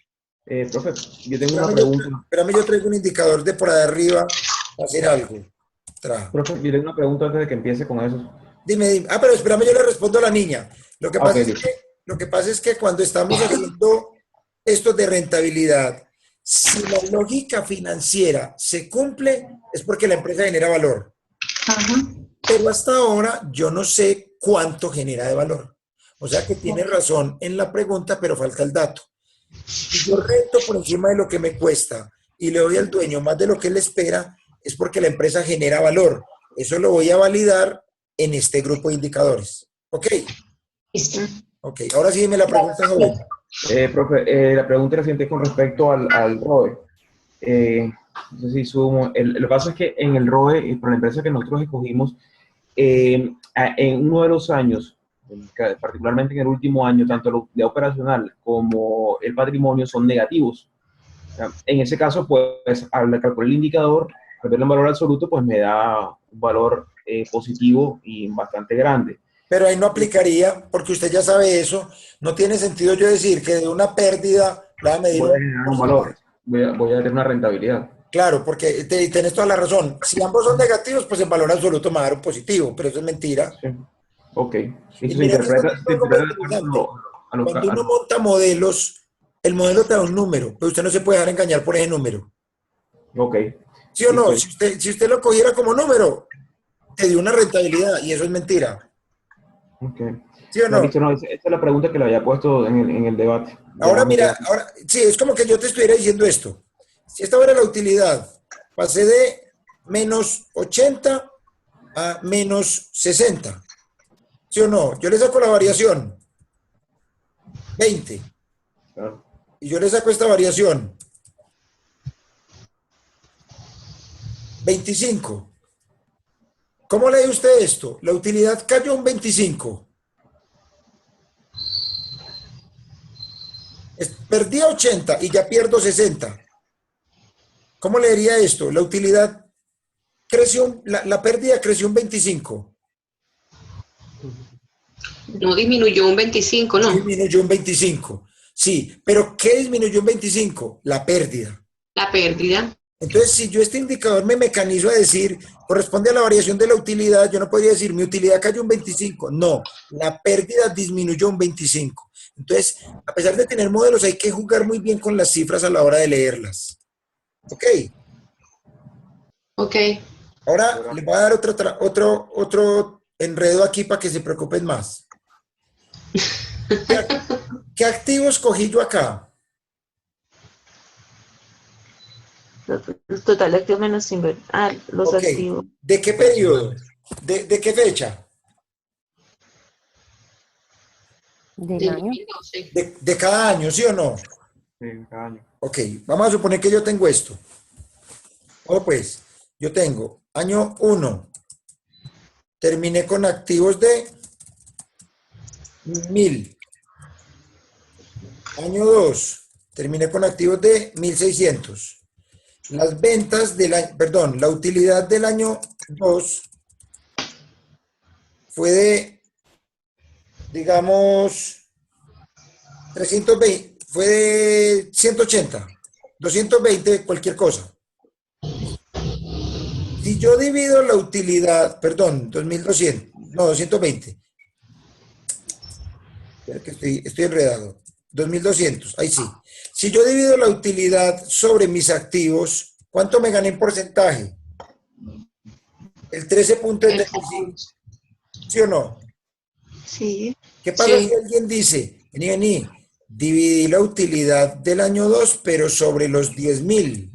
Profe, yo tengo una pregunta. Espérame, yo traigo un indicador de por ahí arriba para hacer algo. Profe, yo tengo una pregunta antes de que empiece con eso. Dime. Ah, pero espérame, yo le respondo a la niña. Lo que pasa es que cuando estamos haciendo esto de rentabilidad, si la lógica financiera se cumple, es porque la empresa genera valor. Ajá. Pero hasta ahora yo no sé cuánto genera de valor. O sea que tiene razón en la pregunta, pero falta el dato. Si yo rento por encima de lo que me cuesta y le doy al dueño más de lo que él espera, es porque la empresa genera valor. Eso lo voy a validar en este grupo de indicadores. ¿Ok? Listo. Ok, ahora sí dime la pregunta, joven. Profe, la pregunta era siguiente con respecto al ROE. No sé si sumo. Lo que pasa es que en el ROE, por la empresa que nosotros escogimos, en uno de los años, particularmente en el último año, tanto la utilidad operacional como el patrimonio son negativos. O sea, en ese caso, pues, al calcular el indicador, al verlo en valor absoluto, pues me da un valor positivo y bastante grande. Pero ahí no aplicaría, porque usted ya sabe eso. No tiene sentido yo decir que de una pérdida la va a medir. Voy a generar un valor, voy a tener una rentabilidad. Claro, porque tenés toda la razón. Si ambos son negativos, pues en valor absoluto me va a dar un positivo, pero eso es mentira. Sí. Ok. Y Esto se mira que esto interpreta, es se algo muy interpreta de interesante. acuerdo Cuando uno monta modelos, el modelo te da un número, pero usted no se puede dejar engañar por ese número. Ok. ¿Sí o no? Listo. Si usted lo cogiera como número, te dio una rentabilidad y eso es mentira. Ok. ¿Sí o No, no? listo, no, esa es la pregunta que le había puesto en el debate. Ahora Ya me mira, queda- ahora sí, es como que yo te estuviera diciendo esto. Si esta fuera la utilidad, pasé de menos 80 a menos 60. ¿Sí o no? Yo le saco la variación 20 Claro. y yo le saco esta variación 25. ¿Cómo lee usted esto? La utilidad cayó un 25. Perdí 80 y ya pierdo 60. ¿Cómo leería esto? La utilidad creció, la pérdida creció un 25. No disminuyó un 25, ¿no? Disminuyó un 25. Sí, pero ¿qué disminuyó un 25? La pérdida. La pérdida. Entonces, si yo este indicador me mecanizo a decir, corresponde a la variación de la utilidad, yo no podría decir, mi utilidad cayó un 25. No, la pérdida disminuyó un 25. Entonces, a pesar de tener modelos, hay que jugar muy bien con las cifras a la hora de leerlas. ¿Ok? Ok. Ahora les voy a dar otro enredo aquí para que se preocupen más. ¿Qué activos cogí yo acá? El total de activos menos los Ok. activos. ¿De qué periodo? ¿De qué fecha? Del año. 2012. De cada año, ¿sí o no? Sí, cada año. Ok, vamos a suponer que yo tengo esto. Pues, yo tengo año 1, terminé con activos de 1000. Año 2, terminé con activos de 1600. Las ventas la utilidad del año 2 fue de, digamos, 320, fue de 180, 220, cualquier cosa. Si yo divido la utilidad, perdón, 2200, no, 220. Espera que estoy enredado. 2200, ahí sí. Si yo divido la utilidad sobre mis activos, ¿cuánto me gané en porcentaje? El 13.75. ¿Sí o no? Sí. ¿Qué pasa Sí. si alguien dice, vení, dividí la utilidad del año 2, pero sobre los 10.000,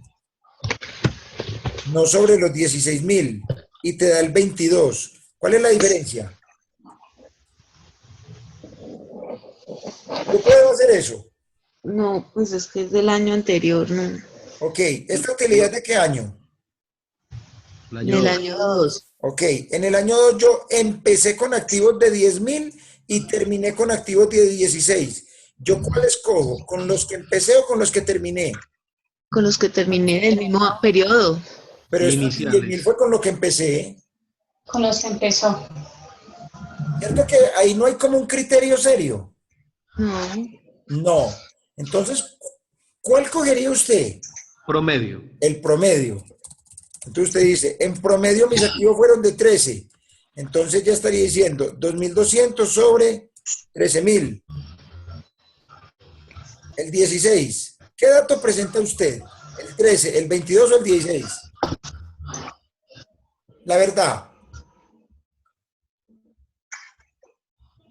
no sobre los 16.000, y te da el 22? ¿Cuál es la diferencia? ¿Yo puedo hacer eso? No, pues es que es del año anterior, ¿no? Ok, ¿esta utilidad de qué año? Del año 2. Ok, en el año 2 yo empecé con activos de 10.000 y terminé con activos de 16. ¿Yo cuál escojo? ¿Con los que empecé o con los que terminé? Con los que terminé del mismo periodo. Pero estos 10.000 fue con lo que empecé. Con los que empezó. ¿Cierto que ahí no hay como un criterio serio? No. No. Entonces, ¿cuál cogería usted? Promedio. El promedio. Entonces usted dice, en promedio mis activos fueron de 13. Entonces ya estaría diciendo 2.200 sobre 13.000. El 16. ¿Qué dato presenta usted? ¿El 13, el 22 o el 16? La verdad.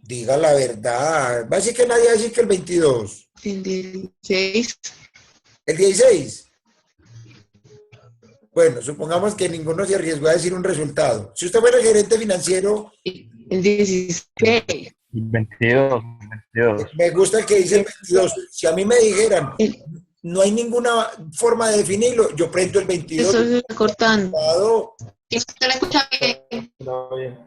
Diga la verdad. Va a decir que nadie va a decir que el 22. El 16. ¿El 16? Bueno, supongamos que ninguno se arriesgó a decir un resultado. Si usted fuera el gerente financiero, El 16. 22, 22. me gusta el que dice el 22. Si a mí me dijeran, no hay ninguna forma de definirlo, yo prendo el 22. Eso se está cortando. ¿Usted la escucha bien? No, bien.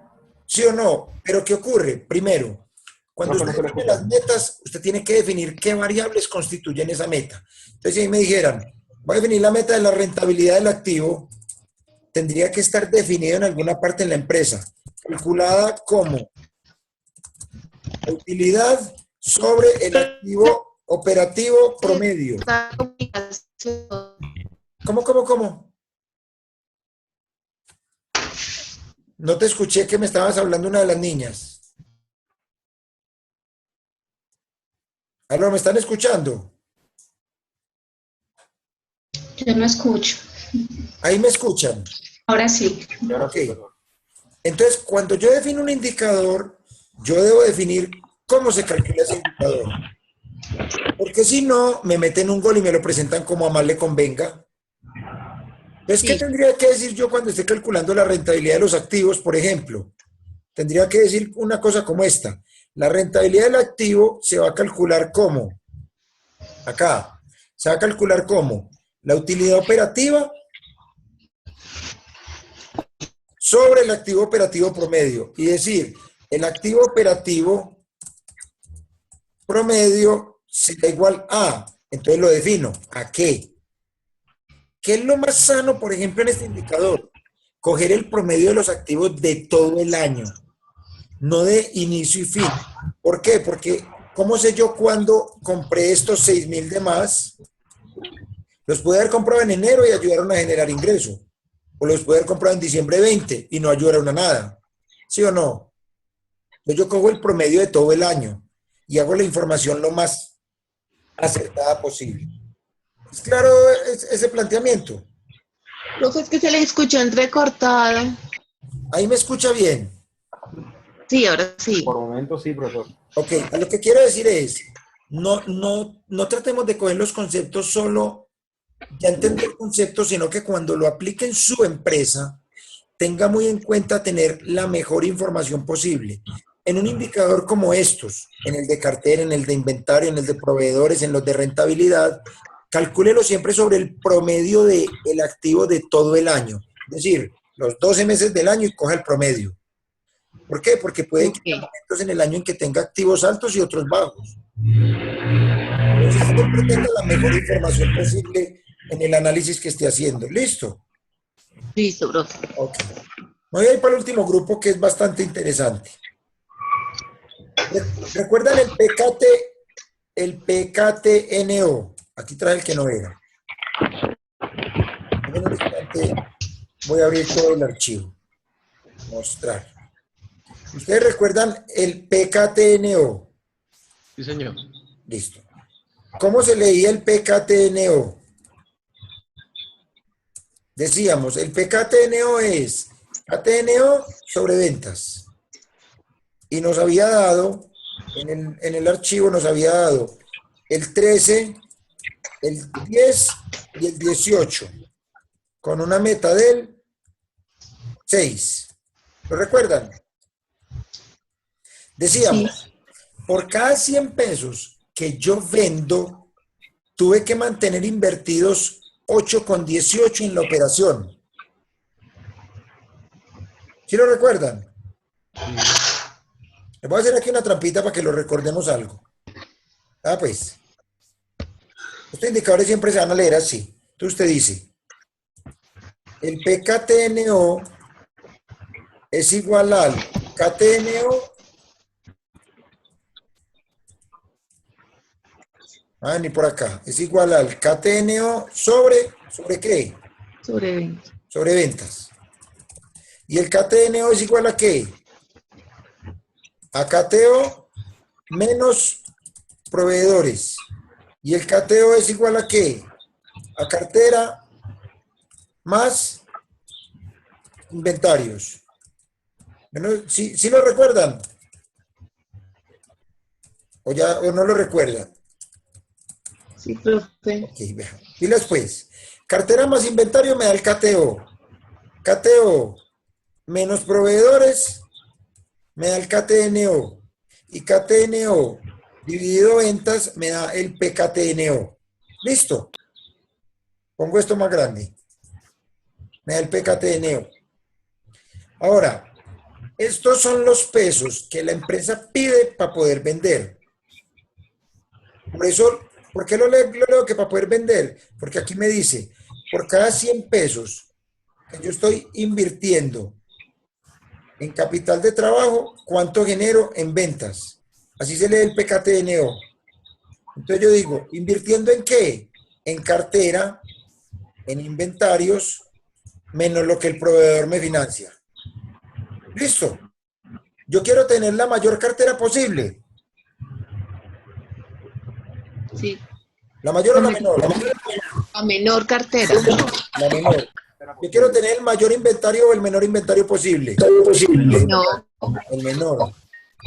¿Sí o no? Pero ¿qué ocurre? Primero, cuando No, usted pero define las metas, usted tiene que definir qué variables constituyen esa meta. Entonces, si ahí me dijeran, voy a definir la meta de la rentabilidad del activo, tendría que estar definido en alguna parte en la empresa, calculada como la utilidad sobre el activo operativo promedio. ¿Cómo? No te escuché que me estabas hablando una de las niñas. ¿Aló, me están escuchando? Yo no escucho. Ahí me escuchan. Ahora sí. Ok. Entonces, cuando yo defino un indicador, yo debo definir cómo se calcula ese indicador. Porque si no, me meten un gol y me lo presentan como a más le convenga. Entonces, ¿qué tendría que decir yo cuando esté calculando la rentabilidad de los activos, por ejemplo? Tendría que decir una cosa como esta. La rentabilidad del activo se va a calcular como, acá, se va a calcular como la utilidad operativa sobre el activo operativo promedio. Y decir, el activo operativo promedio será igual a, entonces lo defino, ¿a qué? ¿Qué es lo más sano, por ejemplo, en este indicador? Coger el promedio de los activos de todo el año, no de inicio y fin. ¿Por qué? Porque, ¿cómo sé yo cuándo compré estos 6,000 de más? Los pude haber comprado en enero y ayudaron a generar ingreso. O los pude haber comprado en diciembre 20 y no ayudaron a nada. ¿Sí o no? Entonces yo cojo el promedio de todo el año y hago la información lo más acertada posible. ¿Es claro ese planteamiento? Profe, es que se le escuchó entrecortado. Ahí me escucha bien. Sí, ahora sí. Por momento sí, profesor. Ok, a lo que quiero decir es, no tratemos de coger los conceptos solo, ya entender el concepto, sino que cuando lo aplique en su empresa, tenga muy en cuenta tener la mejor información posible. En un indicador como estos, en el de cartera, en el de inventario, en el de proveedores, en los de rentabilidad, calcúlelo siempre sobre el promedio del activo de todo el año. Es decir, los 12 meses del año y coja el promedio. ¿Por qué? Porque puede que haya momentos en el año en que tenga activos altos y otros bajos. Entonces, siempre tenga la mejor información posible en el análisis que esté haciendo. ¿Listo? Listo, profe. Ok. Me voy a ir para el último grupo que es bastante interesante. ¿Recuerdan el PKTNO? Aquí trae el que no era. En un instante voy a abrir todo el archivo. Mostrar. ¿Ustedes recuerdan el PKTNO? Sí, señor. Listo. ¿Cómo se leía el PKTNO? Decíamos, el PKTNO es KTNO sobre ventas. Y nos había dado, en el archivo nos había dado el 13, el 10 y el 18, con una meta del 6. ¿Lo recuerdan? Decíamos, por cada 100 pesos que yo vendo, tuve que mantener invertidos 8,18 en la operación. ¿Sí lo recuerdan? Les voy a hacer aquí una trampita para que lo recordemos algo. Pues. Estos indicadores siempre se van a leer así. Entonces usted dice, el PKTNO es igual al KTNO. Ni por acá. Es igual al KTNO ¿sobre qué? Sobre ventas. Sobre ventas. ¿Y el KTNO es igual a qué? A KTO menos proveedores. ¿Y el KTO es igual a qué? A cartera más inventarios. ¿Sí lo recuerdan? ¿O no lo recuerdan? Sí, profe. Ok, vea. Y después, cartera más inventario me da el KTO. KTO menos proveedores me da el KTNO. Y KTNO dividido ventas me da el PKTNO. ¿Listo? Pongo esto más grande. Me da el PKTNO. Ahora, estos son los pesos que la empresa pide para poder vender. Por eso, ¿por qué lo leo que para poder vender? Porque aquí me dice, por cada 100 pesos que yo estoy invirtiendo en capital de trabajo, ¿cuánto genero en ventas? Así se lee el PKTNO. Entonces yo digo, ¿invirtiendo en qué? En cartera, en inventarios, menos lo que el proveedor me financia. ¿Listo? Yo quiero tener la mayor cartera posible. Sí. ¿La mayor o la menor? La menor cartera. La menor. Yo quiero tener el mayor inventario o el menor inventario posible. No. El menor.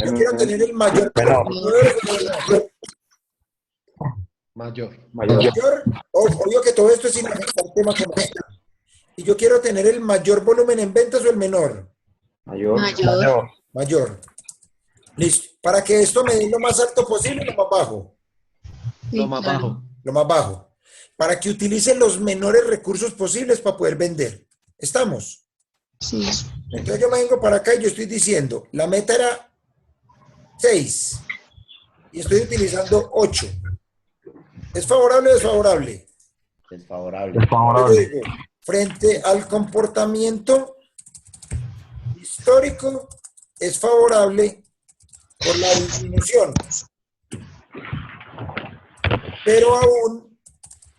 Yo quiero tener el mayor. Mayor. Obvio que todo esto es sin afectar el tema comercial. Y yo quiero tener el mayor volumen en ventas o el menor. Mayor. Mayor. Listo. Para que esto me dé lo más alto posible o lo más bajo. Lo más bajo. Lo más bajo. Para que utilice los menores recursos posibles para poder vender. ¿Estamos? Sí. Entonces yo me vengo para acá y yo estoy diciendo, la meta era 6 y estoy utilizando 8. ¿Es favorable o desfavorable? Desfavorable. Yo digo, frente al comportamiento histórico, es favorable por la disminución. Pero aún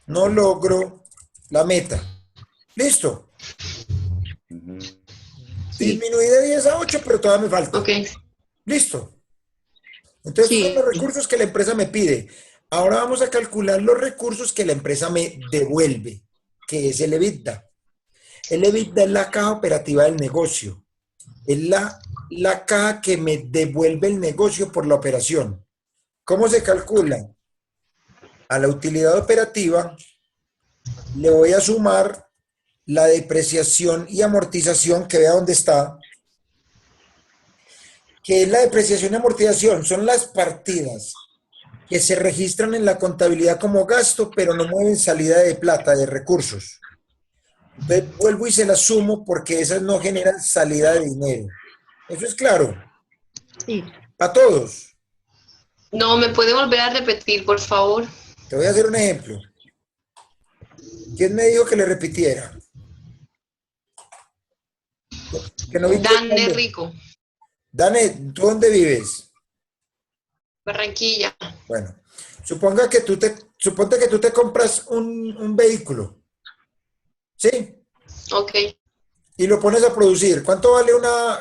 no logro la meta. ¿Listo? Disminuí de 10 a 8, pero todavía me falta. Ok. ¿Listo? Entonces, Sí. son los recursos que la empresa me pide. Ahora vamos a calcular los recursos que la empresa me devuelve, que es el EBITDA. El EBITDA es la caja operativa del negocio. Es la caja que me devuelve el negocio por la operación. ¿Cómo se calcula? A la utilidad operativa le voy a sumar la depreciación y amortización, que vea dónde está. ¿Qué es la depreciación y amortización? Son las partidas que se registran en la contabilidad como gasto, pero no mueven salida de plata, de recursos. Entonces vuelvo y se las sumo porque esas no generan salida de dinero. ¿Eso es claro? Sí. ¿Para todos? No, ¿me puede volver a repetir, por favor? Te voy a hacer un ejemplo. ¿Quién me dijo que le repitiera? Que no vi tu Dane nombre. Rico, Dane, ¿tú dónde vives? Barranquilla. Bueno, suponte que tú te compras un vehículo, ¿sí? Ok. Y lo pones a producir. ¿Cuánto vale una?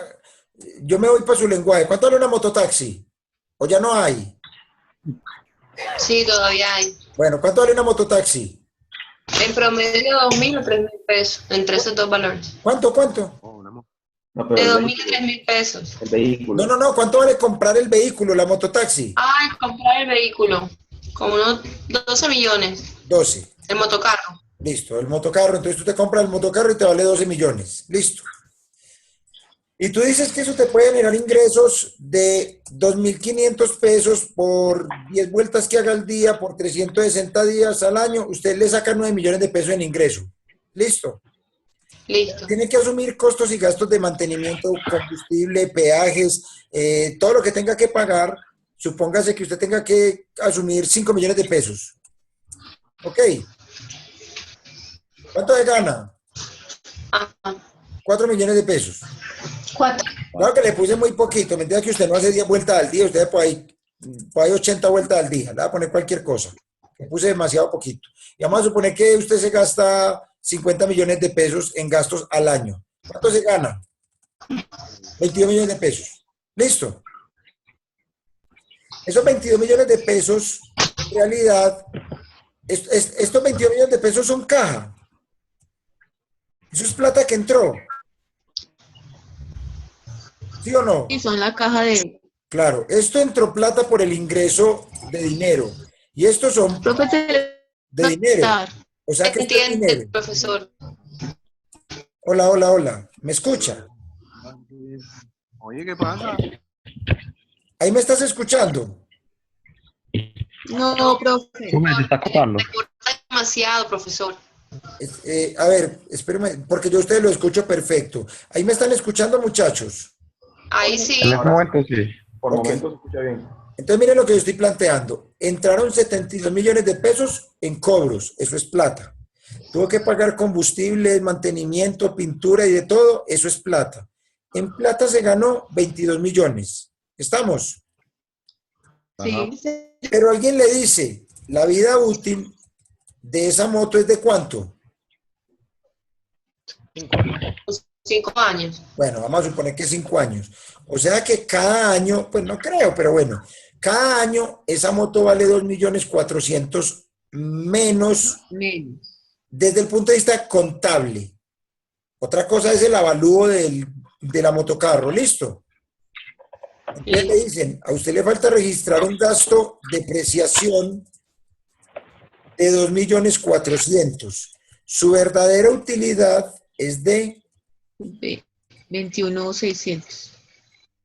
Yo me voy para su lenguaje. ¿Cuánto vale una mototaxi? ¿O ya no hay? Sí, todavía hay. Bueno, ¿cuánto vale una mototaxi? En promedio 2.000 o 3.000 pesos, entre esos dos valores. ¿Cuánto? No, pero De el 2.000 a vehículo, 3.000 pesos. el vehículo. No. ¿Cuánto vale comprar el vehículo, la mototaxi? Ay, comprar el vehículo. Como unos 12 millones. 12. El motocarro. Listo, el motocarro. Entonces tú te compras el motocarro y te vale 12 millones. Listo. Y tú dices que eso te puede generar ingresos de 2.500 pesos por 10 vueltas que haga al día, por 360 días al año. Usted le saca 9 millones de pesos en ingreso. Listo. Listo. Tiene que asumir costos y gastos de mantenimiento, combustible, peajes, todo lo que tenga que pagar. Supóngase que usted tenga que asumir 5 millones de pesos. ¿Ok? ¿Cuánto se gana? 4 millones de pesos. 4. Claro que le puse muy poquito. Me entiende que usted no hace 10 vueltas al día, usted por ahí 80 vueltas al día. Le va a poner cualquier cosa. Le puse demasiado poquito. Y vamos a suponer que usted se gasta 50 millones de pesos en gastos al año. ¿Cuánto se gana? 22 millones de pesos. ¿Listo? Esos 22 millones de pesos, en realidad, estos 22 millones de pesos son caja. Eso es plata que entró. ¿Sí o no? Y son la caja de... Claro, esto entró plata por el ingreso de dinero. Y estos son Profe, de dinero. O sea que esto es entiende, dinero. profesor. Hola, hola, hola. ¿Me escucha? Oye, ¿qué pasa? ¿Ahí me estás escuchando? No, profe. ¿Cómo se está cortando? Se corta demasiado, profesor. A ver, espérame, porque yo a ustedes lo escucho perfecto. ¿Ahí me están escuchando, muchachos? Ahí sí. En este momento sí. Por Ok. momentos se escucha bien. Entonces, miren lo que yo estoy planteando. Entraron 72 millones de pesos en cobros, eso es plata. Tuvo que pagar combustible, mantenimiento, pintura y de todo, eso es plata. En plata se ganó 22 millones. ¿Estamos? Sí. Pero alguien le dice, la vida útil de esa moto es de ¿cuánto? 5 años. Bueno, vamos a suponer que 5 años. O sea que cada año, pues no creo, pero bueno, cada año esa moto vale 2.400.000 menos desde el punto de vista contable. Otra cosa es el avalúo de la motocarro, ¿listo? Entonces le dicen, a usted le falta registrar un gasto de depreciación de 2.400.000. Su verdadera utilidad es de 21,600.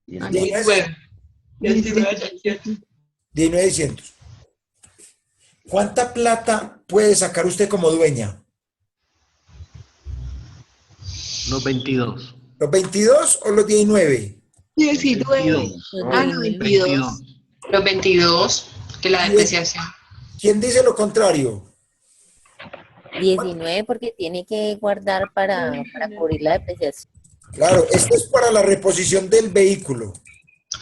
19.600. ¿Cuánta plata puede sacar usted como dueña? Los 22. ¿Los 22 o los 19? 19. Ah, no, 22. Los 22, que la depreciación. ¿Quién dice lo contrario? 19 porque tiene que guardar para cubrir la depreciación. Claro, esto es para la reposición del vehículo.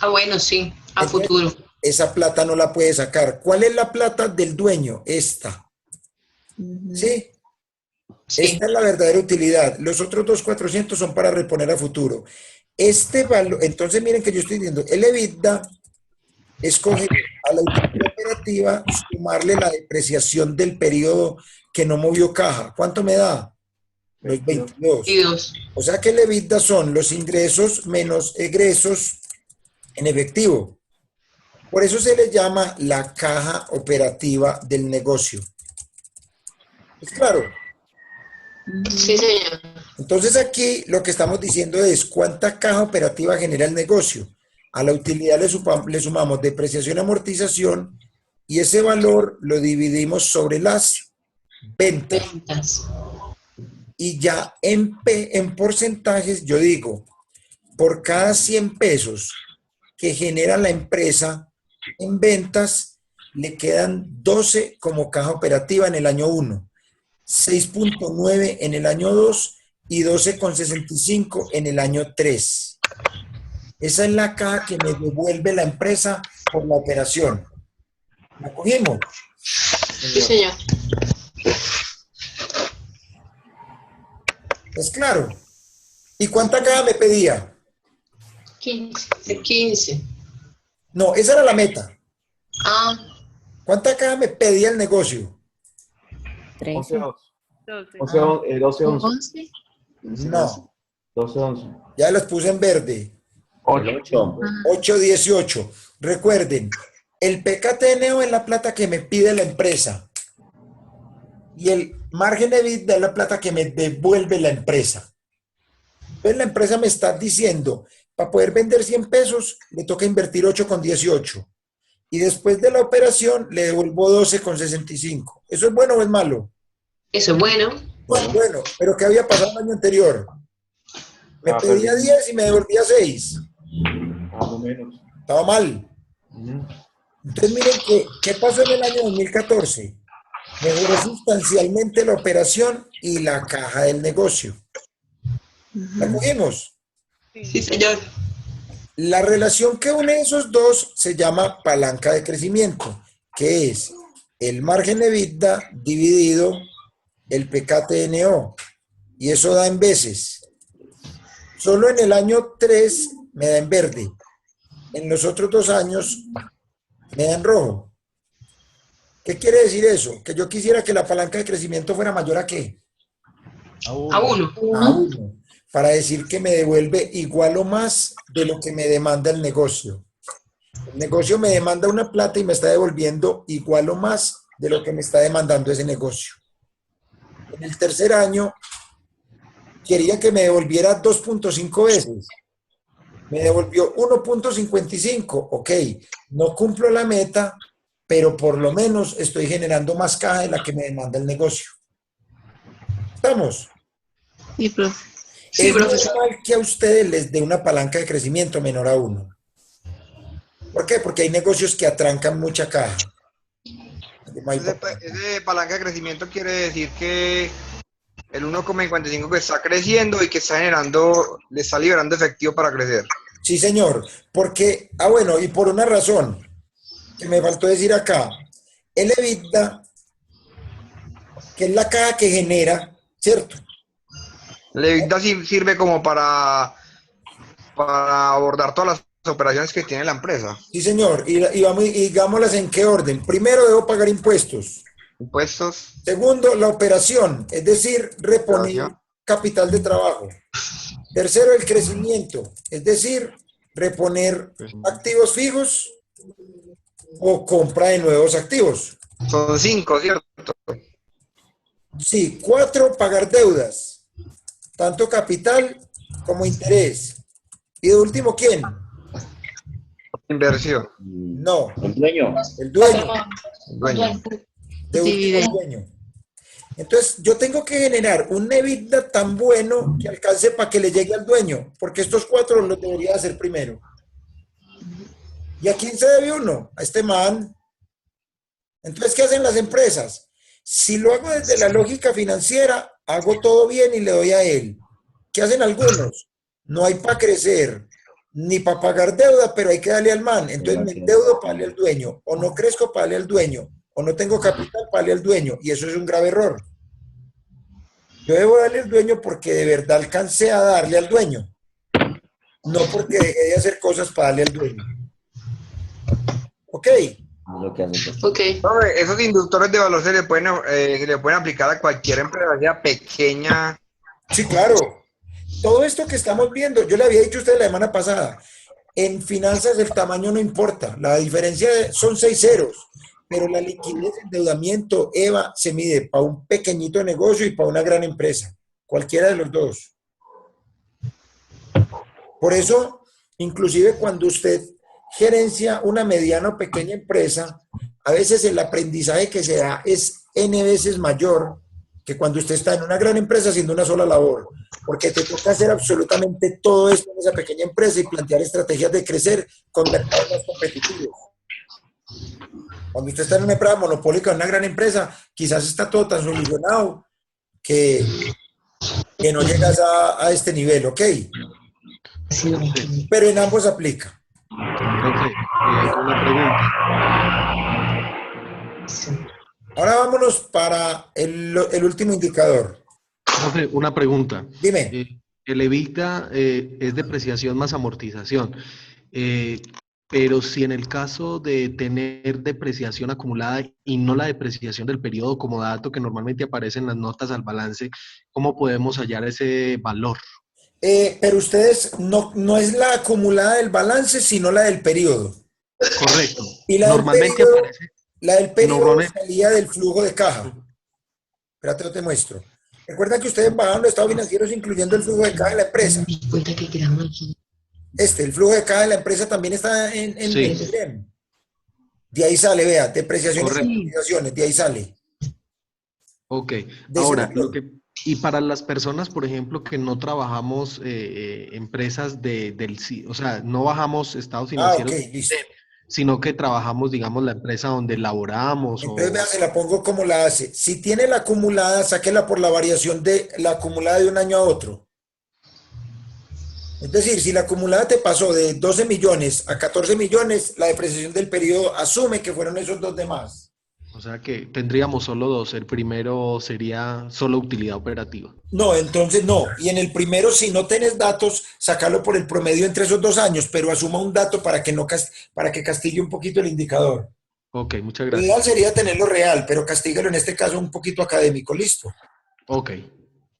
Ah, bueno, sí, a Entonces, futuro. esa plata no la puede sacar. ¿Cuál es la plata del dueño? Esta. ¿Sí? Esta es la verdadera utilidad. Los otros 2.400 son para reponer a futuro. Este valor, entonces miren que yo estoy diciendo, el EBITDA es coger a la utilidad operativa, sumarle la depreciación del periodo que no movió caja. ¿Cuánto me da? Los 22. O sea que el EBITDA son los ingresos menos egresos en efectivo. Por eso se le llama la caja operativa del negocio. ¿Es claro? Sí, señor. Entonces aquí lo que estamos diciendo es cuánta caja operativa genera el negocio. A la utilidad le sumamos depreciación y amortización y ese valor lo dividimos sobre las ventas. Y ya en porcentajes yo digo, por cada 100 pesos que genera la empresa en ventas, le quedan 12 como caja operativa en el año 1. 6.9 en el año 2 y 12.65 en el año 3. Esa es la caja que me devuelve la empresa por la operación. ¿La cogimos? Sí, señor. ¿Es claro? ¿Y cuánta caja me pedía? 15. No, esa era la meta. Ah. ¿Cuánta caja me pedía el negocio? 11, 12. 11. No. 12, 11. Ya las puse en verde. 8. 8.18. Recuerden, el PKTNO es la plata que me pide la empresa. Y el margen de EBITDA es la plata que me devuelve la empresa. Entonces la empresa me está diciendo, para poder vender 100 pesos, le toca invertir 8.18. Y después de la operación, le devuelvo 12.65. ¿Eso es bueno o es malo? Eso es bueno. Bueno, pero ¿qué había pasado el año anterior? Me pedía 10 y me devolvía 6. Más o menos. Estaba mal. Entonces miren ¿qué pasó en el año 2014? Mejoró sustancialmente la operación y la caja del negocio. ¿La cogimos? Sí, señor. La relación que une esos dos se llama palanca de crecimiento, que es el margen de EBITDA dividido el PKTNO. Y eso da en veces. Solo en el año 3 me da en verde. En los otros 2 años me da en rojo. ¿Qué quiere decir eso? Que yo quisiera que la palanca de crecimiento fuera mayor ¿a qué? A 1. A 1. Para decir que me devuelve igual o más de lo que me demanda el negocio. El negocio me demanda una plata y me está devolviendo igual o más de lo que me está demandando ese negocio. En el tercer año, quería que me devolviera 2.5 veces. Me devolvió 1.55. Ok, no cumplo la meta, pero por lo menos estoy generando más caja de la que me demanda el negocio. ¿Estamos? Sí, profe. Sí, Es profesor. normal que a ustedes les dé una palanca de crecimiento menor a 1. ¿Por qué? Porque hay negocios que atrancan mucha caja. Ese palanca de crecimiento quiere decir que el 1,55 que está creciendo y que está generando, le está liberando efectivo para crecer. Sí, señor. Porque, bueno, y por una razón que me faltó decir acá, el EBITDA, que es la caja que genera, ¿cierto? El EBITDA sirve como para abordar todas las operaciones que tiene la empresa. Sí, señor. Y vamos, y digámoslas en qué orden. Primero, debo pagar impuestos. Impuestos. Segundo, la operación, es decir, reponer capital de trabajo. Tercero, el crecimiento, es decir, reponer activos fijos o compra de nuevos activos. Son 5, ¿cierto? Sí. 4, pagar deudas, tanto capital como interés. Y de último, ¿quién? Inversión. No. El dueño. El dueño. El dueño. De último, el dueño. Entonces, yo tengo que generar un EBITDA tan bueno que alcance para que le llegue al dueño, porque estos 4 los debería hacer primero. ¿Y a quién se debe uno? A este man. Entonces, ¿qué hacen las empresas? Si lo hago desde la lógica financiera, hago todo bien y le doy a él. ¿Qué hacen algunos? No hay para crecer, ni para pagar deuda, pero hay que darle al man. Entonces me endeudo para darle al dueño, o no crezco para darle al dueño, o no tengo capital para darle al dueño, y eso es un grave error. Yo debo darle al dueño porque de verdad alcancé a darle al dueño, no porque dejé de hacer cosas para darle al dueño. ¿Ok? Ok. Esos inductores de valor se le pueden aplicar a cualquier empresa, sea pequeña. Sí, claro. Todo esto que estamos viendo, yo le había dicho a usted la semana pasada, en finanzas el tamaño no importa, la diferencia son 6 ceros, pero la liquidez, el endeudamiento, EVA, se mide para un pequeñito negocio y para una gran empresa, cualquiera de los dos. Por eso, inclusive cuando usted gerencia una mediana o pequeña empresa, a veces el aprendizaje que se da es N veces mayor que cuando usted está en una gran empresa haciendo una sola labor, porque te toca hacer absolutamente todo esto en esa pequeña empresa y plantear estrategias de crecer con mercados más competitivos. Cuando usted está en una empresa monopólica, en una gran empresa, quizás está todo tan solucionado que no llegas a este nivel, ¿ok? Pero en ambos aplica. Profe, una pregunta. Ahora vámonos para el último indicador. Profe, una pregunta. Dime. El EBITDA es depreciación más amortización. Pero si en el caso de tener depreciación acumulada y no la depreciación del periodo como dato que normalmente aparece en las notas al balance, ¿cómo podemos hallar ese valor? Pero ustedes, no es la acumulada del balance, sino la del periodo. Correcto. Y la Normalmente del periodo, aparece. la del periodo Normalmente. salía del flujo de caja. Espérate, yo te muestro. Recuerda que ustedes bajan los estados financieros incluyendo el flujo de caja de la empresa. El flujo de caja de la empresa también está en DEM. De ahí sale, vea, depreciaciones y amortizaciones, de ahí sale. Ok. Ahora, y para las personas, por ejemplo, que no trabajamos empresas o sea, no bajamos estados financieros, listo. sino que trabajamos, digamos, la empresa donde laboramos. Entonces, vea, se la pongo como la hace. Si tiene la acumulada, sáquela por la variación de la acumulada de un año a otro. Es decir, si la acumulada te pasó de 12 millones a 14 millones, la depreciación del periodo asume que fueron esos 2 de más. O sea que tendríamos solo 2. El primero sería solo utilidad operativa. No, entonces no. Y en el primero, si no tenés datos, sacarlo por el promedio entre esos 2 años, pero asuma un dato para que castigue un poquito el indicador. Ok, muchas Lo gracias. ideal sería tenerlo real, pero castígalo en este caso un poquito académico, ¿listo? Ok.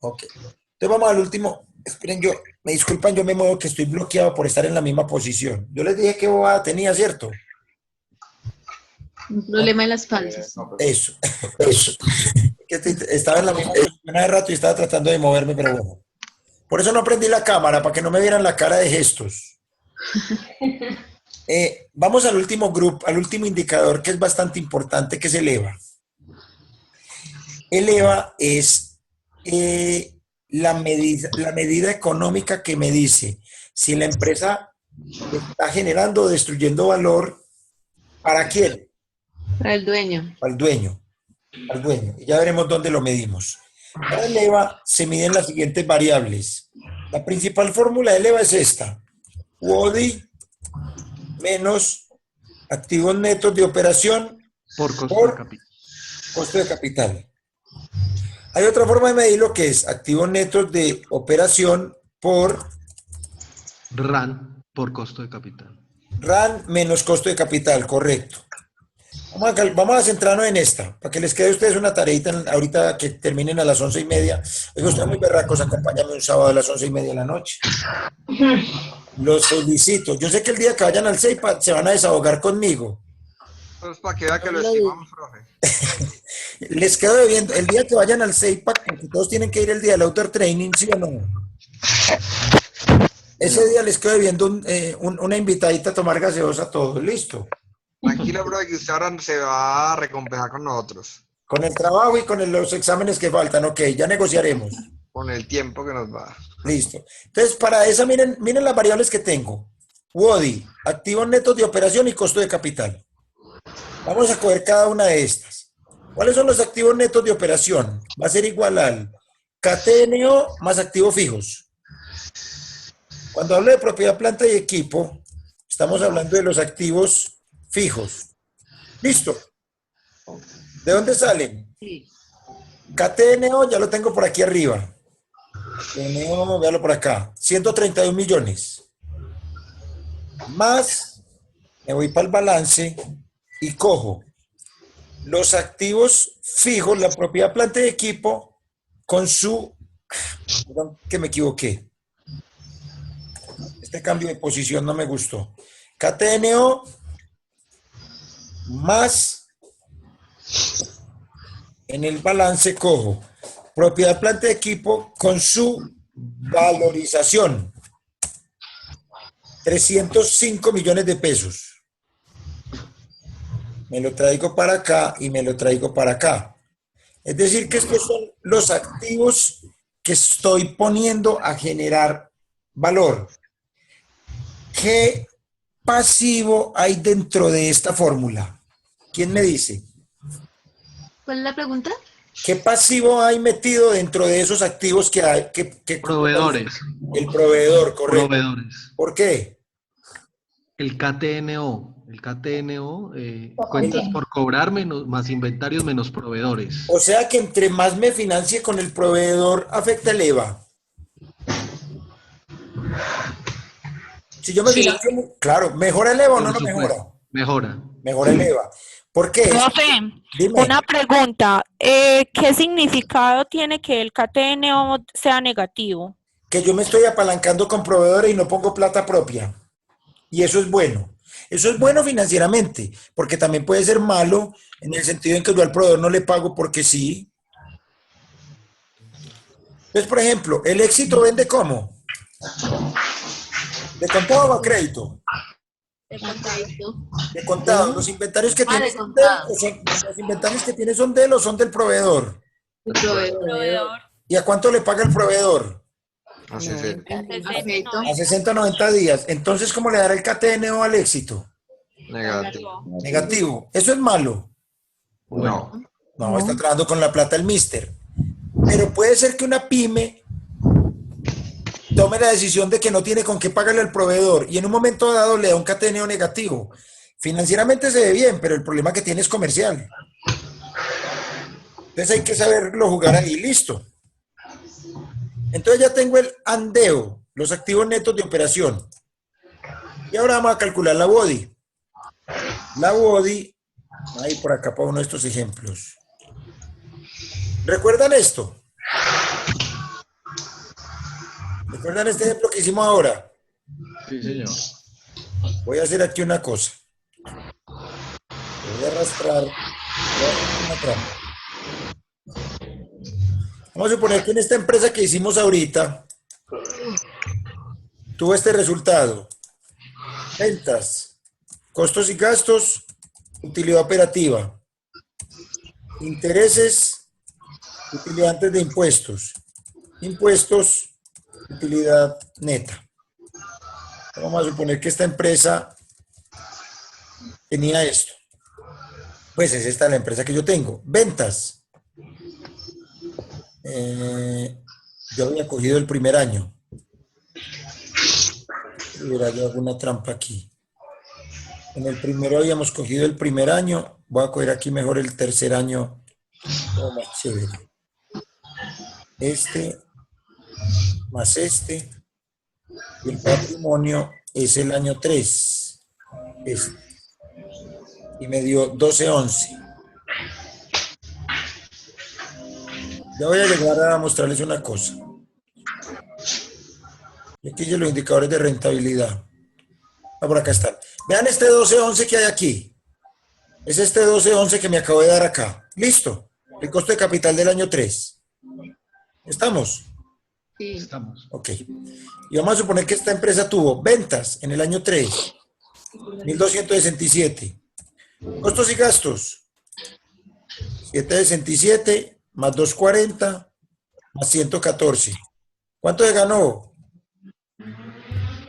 Ok. Entonces vamos al último. Esperen, me disculpan, yo me muevo que estoy bloqueado por estar en la misma posición. Yo les dije que bobada tenía, ¿cierto? Un problema en las falsas. Eso. Que estaba en la misma posición hace rato y estaba tratando de moverme, pero bueno. Por eso no prendí la cámara, para que no me vieran la cara de gestos. Vamos al último grupo, al último indicador que es bastante importante, que es el EVA. El EVA es la medida económica que me dice si la empresa está generando o destruyendo valor. ¿Para quién? Para el dueño. Al dueño. Al dueño. Y ya veremos dónde lo medimos. Para el EVA se miden las siguientes variables. La principal fórmula del EVA es esta. WODI menos activos netos de operación por costo de capital. Costo de capital. Hay otra forma de medirlo que es activos netos de operación por RAN por costo de capital. RAN menos costo de capital, correcto. Vamos a centrarnos en esta, para que les quede a ustedes una tareita ahorita que terminen a las 11:30. Oiga, ustedes muy berracos, acompáñame un sábado a las 11:30 de la noche. Los felicito. Yo sé que el día que vayan al CEIPA se van a desahogar conmigo. Pues para que vea que lo estimamos, profe. Les quedo debiendo, el día que vayan al CEIPA, porque todos tienen que ir el día del Outer Training, ¿sí o no? Ese día les quedo debiendo una invitadita a tomar gaseosa a todos, listo. Tranquilo, bro, que usted ahora se va a recompensar con nosotros. Con el trabajo y con los exámenes que faltan, ok, ya negociaremos. Con el tiempo que nos va. Listo. Entonces, para esa, miren las variables que tengo. WODI, activos netos de operación y costo de capital. Vamos a coger cada una de estas. ¿Cuáles son los activos netos de operación? Va a ser igual al KTNO más activos fijos. Cuando hablo de propiedad, planta y equipo, estamos hablando de los activos fijos. ¿Listo? ¿De dónde salen? Sí. KTNO ya lo tengo por aquí arriba. KTNO, véalo por acá. 131 millones. Más, me voy para el balance y cojo los activos fijos, la propiedad, planta y equipo, con su... Perdón, que me equivoqué. Este cambio de posición no me gustó. KTNO más en el balance cojo propiedad, planta y equipo con su valorización. 305 millones de pesos. Me lo traigo para acá y me lo traigo para acá. Es decir, que estos son los activos que estoy poniendo a generar valor. ¿Qué pasivo hay dentro de esta fórmula? ¿Quién me dice? ¿Cuál es la pregunta? ¿Qué pasivo hay metido dentro de esos activos que hay? Proveedores. El proveedor, correcto. Proveedores. ¿Por qué? El KTNO. El KTNO, cuentas por cobrar menos, más inventarios menos proveedores. O sea que entre más me financie con el proveedor, afecta el EVA. Si yo me financio, claro, ¿mejora el EVA o no lo mejora? Mejora. Mejora el EVA. ¿Por qué? Profe, Dime. una pregunta. ¿Qué significado tiene que el KTNO sea negativo? Que yo me estoy apalancando con proveedores y no pongo plata propia. Y eso es bueno. Eso es bueno financieramente, porque también puede ser malo en el sentido en que yo al proveedor no le pago porque sí. Entonces, por ejemplo, ¿el éxito vende cómo? ¿De contado o a crédito? De contado. De contado. Los inventarios que tiene de contado. los inventarios que tiene son de él o son del proveedor. El proveedor. ¿Y a cuánto le paga el proveedor? A 60. A 60 o 90 días. Entonces, ¿cómo le dará el KTNO al éxito? Negativo. Negativo. ¿Eso es malo? No. No, está trabajando con la plata el mister. Pero puede ser que una pyme tome la decisión de que no tiene con qué pagarle al proveedor y en un momento dado le da un KTNO negativo. Financieramente se ve bien, pero el problema que tiene es comercial. Entonces hay que saberlo jugar ahí, listo. Entonces ya tengo el ANDEO, los activos netos de operación. Y ahora vamos a calcular la BODI. La BODI, ahí por acá para uno de estos ejemplos. ¿Recuerdan esto? ¿Recuerdan este ejemplo que hicimos ahora? Sí, señor. Voy a hacer aquí una cosa. Voy a arrastrar. Voy a hacer una trampa. Vamos a suponer que en esta empresa que hicimos ahorita tuvo este resultado. Ventas, costos y gastos, utilidad operativa, intereses, utilidad antes de impuestos, impuestos, utilidad neta. Vamos a suponer que esta empresa tenía esto. Pues es esta la empresa que yo tengo. Ventas. Yo había cogido el primer año. Hubiera yo alguna trampa aquí. En el primero habíamos cogido el primer año. Voy a coger aquí mejor el tercer año. Oh, más chévere. Este más este. Y el patrimonio es el año 3. Este. Y me dio 12-11. Ya voy a llegar a mostrarles una cosa. Y aquí hay los indicadores de rentabilidad. Ah, por acá están. Vean este 12-11 que hay aquí. Es este 12-11 que me acabo de dar acá. Listo. El costo de capital del año 3. ¿Estamos? Sí. Estamos. Ok. Y vamos a suponer que esta empresa tuvo ventas en el año 3. 1.267. Costos y gastos. 767 más 240 más 114. ¿Cuánto se ganó?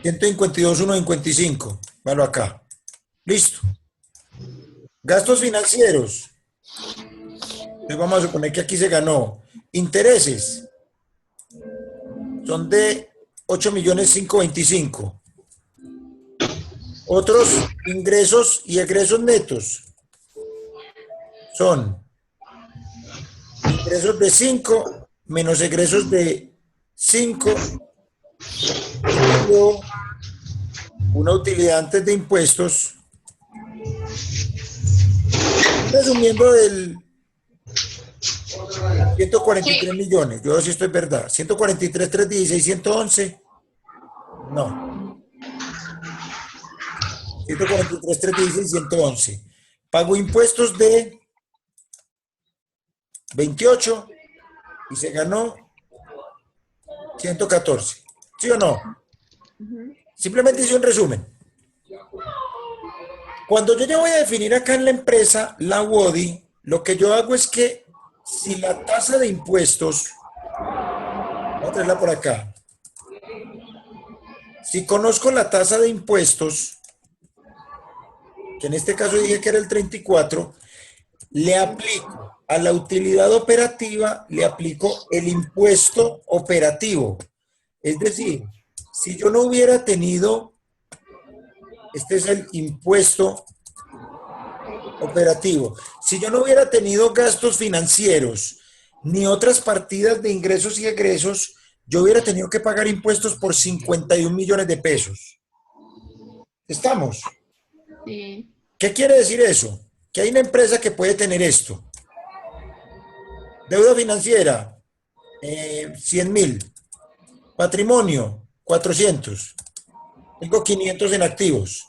152,155. Véalo acá. Listo. Gastos financieros. Entonces vamos a suponer que aquí se ganó. Intereses. Son de 8.525.000. Otros ingresos y egresos netos son ingresos de 5 menos egresos de 5, una utilidad antes de impuestos, resumiendo del 143 millones. Yo sí esto es verdad. 143, 316, 111. No. 143, 316, 111. Pago impuestos de 28 y se ganó 114. ¿Sí o no? Simplemente hice un resumen. Cuando yo ya voy a definir acá en la empresa la WODI, lo que yo hago es que si la tasa de impuestos, voy a traerla por acá. Si conozco la tasa de impuestos, que en este caso dije que era el 34, le aplico a la utilidad operativa, le aplico el impuesto operativo. Es decir, si yo no hubiera tenido, este es el impuesto operativo, si yo no hubiera tenido gastos financieros ni otras partidas de ingresos y egresos, yo hubiera tenido que pagar impuestos por 51 millones de pesos. ¿Estamos? Sí. ¿Qué quiere decir eso? Que hay una empresa que puede tener esto. Deuda financiera, 100.000. Patrimonio, 400. Tengo 500 en activos.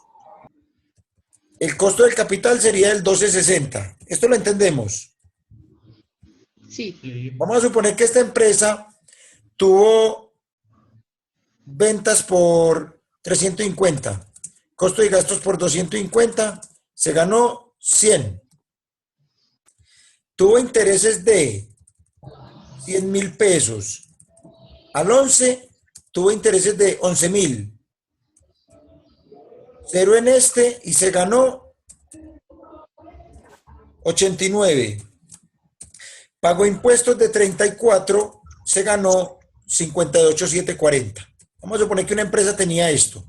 El costo del capital sería el 12.60. ¿Esto lo entendemos? Sí. Vamos a suponer que esta empresa tuvo ventas por 350, costo y gastos por 250, se ganó 100. Tuvo intereses de 100.000 pesos. Al 11 tuvo intereses de 11.000. Cero en este y se ganó 89. Pagó impuestos de 34, se ganó 58,740. Vamos a suponer que una empresa tenía esto.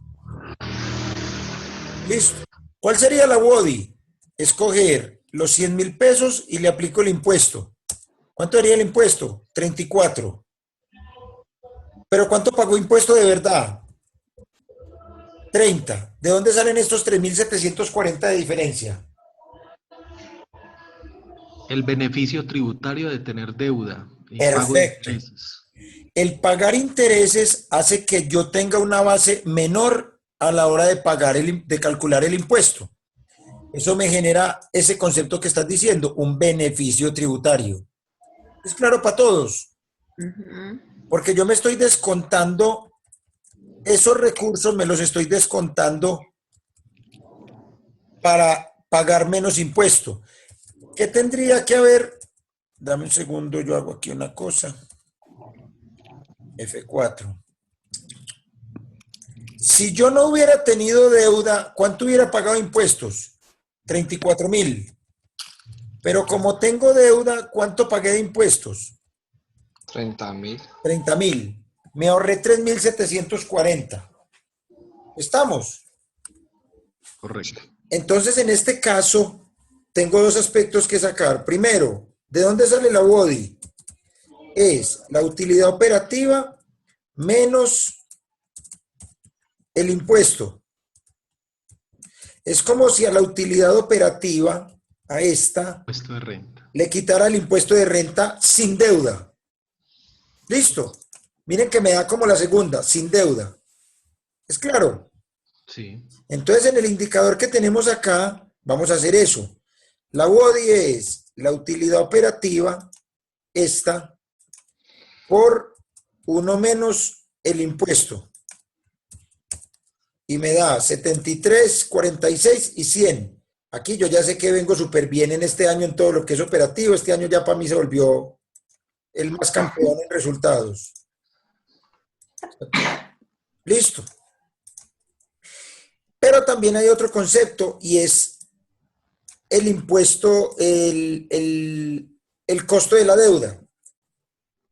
Listo. ¿Cuál sería la WODI? Escoger los 100.000 pesos y le aplico el impuesto. ¿Cuánto haría el impuesto? 34. ¿Pero cuánto pagó impuesto de verdad? 30. ¿De dónde salen estos 3.740 de diferencia? El beneficio tributario de tener deuda y pago de Perfecto. intereses. El pagar intereses hace que yo tenga una base menor a la hora de pagar de calcular el impuesto. Eso me genera ese concepto que estás diciendo, un beneficio tributario. ¿Es claro para todos? Porque yo me estoy descontando, esos recursos me los estoy descontando para pagar menos impuesto. ¿Qué tendría que haber? Dame un segundo, yo hago aquí una cosa. F4. Si yo no hubiera tenido deuda, ¿cuánto hubiera pagado impuestos? 34,000. Pero como tengo deuda, ¿cuánto pagué de impuestos? 30,000. 30,000. Me ahorré 3,740. ¿Estamos? Correcto. Entonces, en este caso, tengo dos aspectos que sacar. Primero, ¿de dónde sale la BODI? Es la utilidad operativa menos el impuesto. Es como si a la utilidad operativa, a esta, Impuesto de renta. le quitara el impuesto de renta sin deuda. ¿Listo? Miren que me da como la segunda, sin deuda. ¿Es claro? Sí. Entonces, en el indicador que tenemos acá, vamos a hacer eso. La BODI es la utilidad operativa, esta, por 1 menos el impuesto. Y me da 73, 46 y 100. Aquí yo ya sé que vengo súper bien en este año en todo lo que es operativo. Este año ya para mí se volvió el más campeón en resultados. Listo. Pero también hay otro concepto y es el impuesto, el costo de la deuda.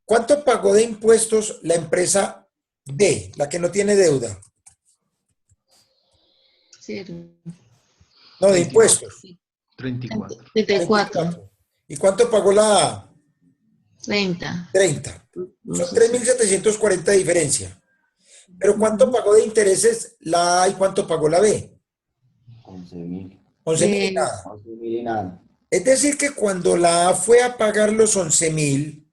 ¿Cuánto pagó de impuestos la empresa B, la que no tiene deuda? 0. No, de impuestos. 34. 34. ¿Y cuánto pagó la A? 30. 30. Son 3,740 de diferencia. Pero ¿cuánto pagó de intereses la A y cuánto pagó la B? 11,000. 11,000 y nada. 11,000 y nada. Es decir que cuando la A fue a pagar los 11,000,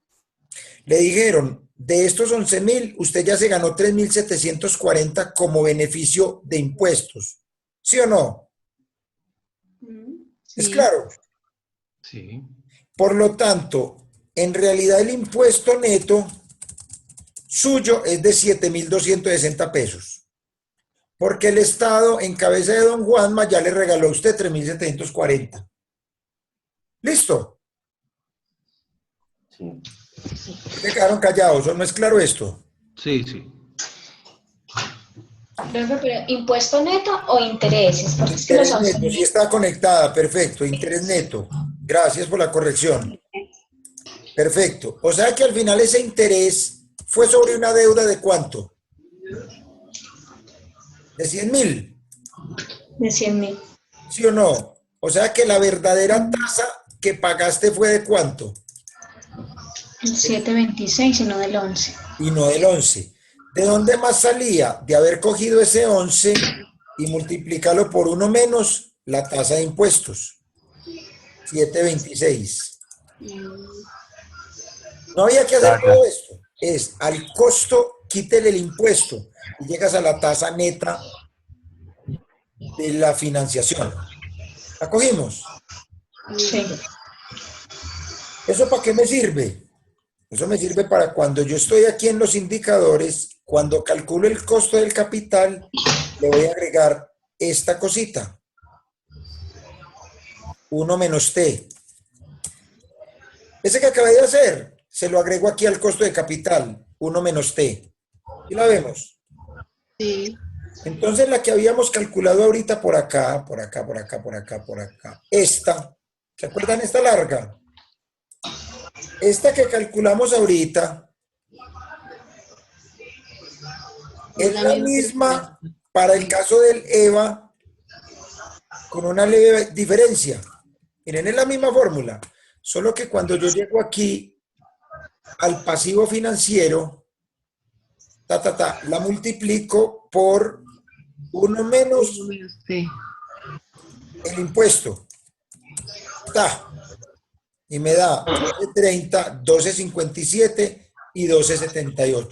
le dijeron, de estos 11,000, usted ya se ganó 3,740 como beneficio de impuestos. ¿Sí o no? ¿Es claro? Sí. Por lo tanto, en realidad el impuesto neto suyo es de 7,260 pesos. Porque el Estado, en cabeza de don Juanma, ya le regaló a usted 3,740. ¿Listo? Sí. Se quedaron callados, ¿o no es claro esto? Sí, sí. Profe, pero ¿impuesto neto o intereses? Porque es que los Interés neto, sí está conectada, perfecto, interés neto. Gracias por la corrección. Perfecto. O sea que al final ese interés fue sobre una deuda de ¿cuánto? De 100,000. de 100,000. ¿Sí o no? O sea que la verdadera tasa que pagaste fue de ¿cuánto? 7,26 y no del 11. Y no del 11. ¿De dónde más salía? De haber cogido ese 11 y multiplicarlo por 1 menos la tasa de impuestos. 7,26. No había que hacer todo esto. Es al costo, quítele el impuesto y llegas a la tasa neta de la financiación. ¿La cogimos? Sí. ¿Eso para qué me sirve? Eso me sirve para cuando yo estoy aquí en los indicadores, cuando calculo el costo del capital, le voy a agregar esta cosita. 1 menos T. Ese que acabé de hacer, se lo agrego aquí al costo de capital, 1 menos T. ¿Y la vemos? Sí. Entonces la que habíamos calculado ahorita por acá, por acá, por acá, por acá, por acá, esta, ¿se acuerdan esta larga? Esta que calculamos ahorita es la misma para el caso del EVA con una leve diferencia. Miren, es la misma fórmula, solo que cuando yo llego aquí al pasivo financiero, la multiplico por 1 menos el impuesto. Y me da 12,30, 12,57 y 12.78.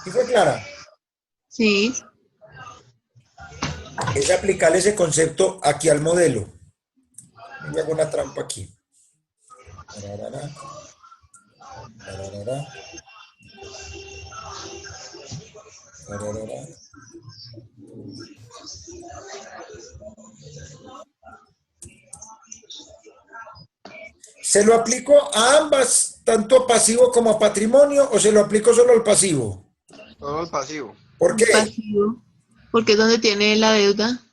¿Sí fue clara? Sí. Es aplicar ese concepto aquí al modelo. Yo hago una trampa aquí. Tararara, tararara, tararara. ¿Se lo aplico a ambas, tanto a pasivo como a patrimonio, o se lo aplico solo al pasivo? Todo el pasivo. ¿Por qué? Pasivo. Porque es donde tiene la deuda.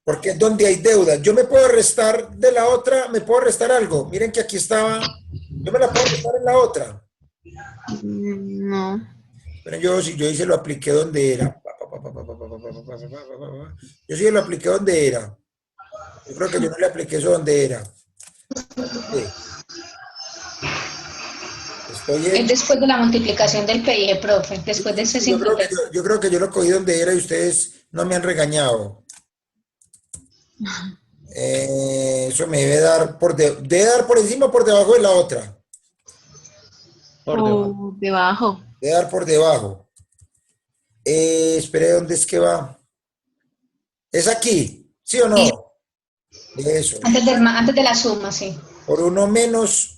Porque es donde hay deuda. Yo me puedo restar de la otra, me puedo restar algo. Miren que aquí estaba, yo me la puedo restar en la otra. No. Pero yo, si yo hice lo apliqué donde era. Yo sí lo apliqué donde era. Yo creo que yo no le apliqué eso donde era. Sí. Es después de la multiplicación del PIB, profe, después de ese Yo creo, 50. yo creo que yo lo cogí donde era y ustedes no me han regañado. Eso me debe dar debe dar por encima o por debajo de la otra. Por debajo. Debe dar por debajo. Espere, ¿dónde es que va? ¿Es aquí? ¿Sí o no? Eso. Antes de la suma, sí. Por 1 menos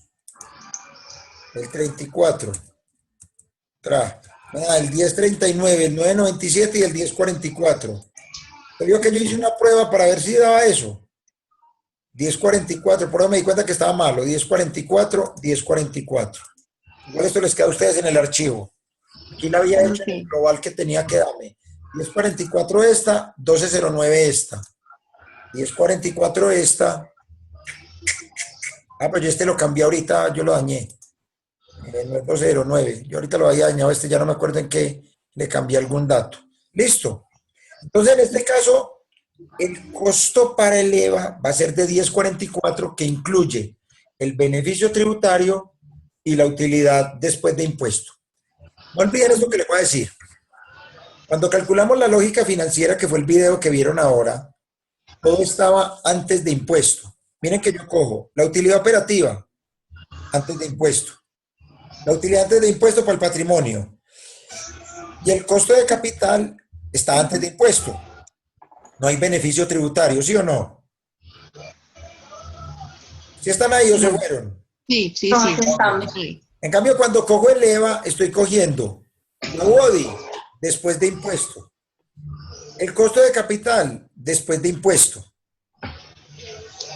el 34. El 1039, el 997 y el 1044. Te digo que yo hice una prueba para ver si daba eso. 1044, por eso me di cuenta que estaba malo. 1044, 1044. Igual esto les queda a ustedes en el archivo. Aquí la había hecho en el global que tenía que darme. 1044 esta, 1209 esta. 1044 esta. Pues yo este lo cambié ahorita, yo lo dañé. No es 1209. Yo ahorita lo había dañado, ya no me acuerdo en qué le cambié algún dato. Listo. Entonces, en este caso, el costo para el EVA va a ser de 1044, que incluye el beneficio tributario y la utilidad después de impuesto. No olviden esto que les voy a decir. Cuando calculamos la lógica financiera, que fue el video que vieron ahora, todo estaba antes de impuesto. Miren que yo cojo la utilidad operativa antes de impuesto, la utilidad antes de impuesto para el patrimonio, y el costo de capital está antes de impuesto. No hay beneficio tributario, ¿sí o no? ¿Sí están ahí o se fueron? Sí, sí, No, sí. estamos. Sí. En cambio, cuando cojo el EVA, estoy cogiendo la UODI después de impuesto, el costo de capital después de impuesto.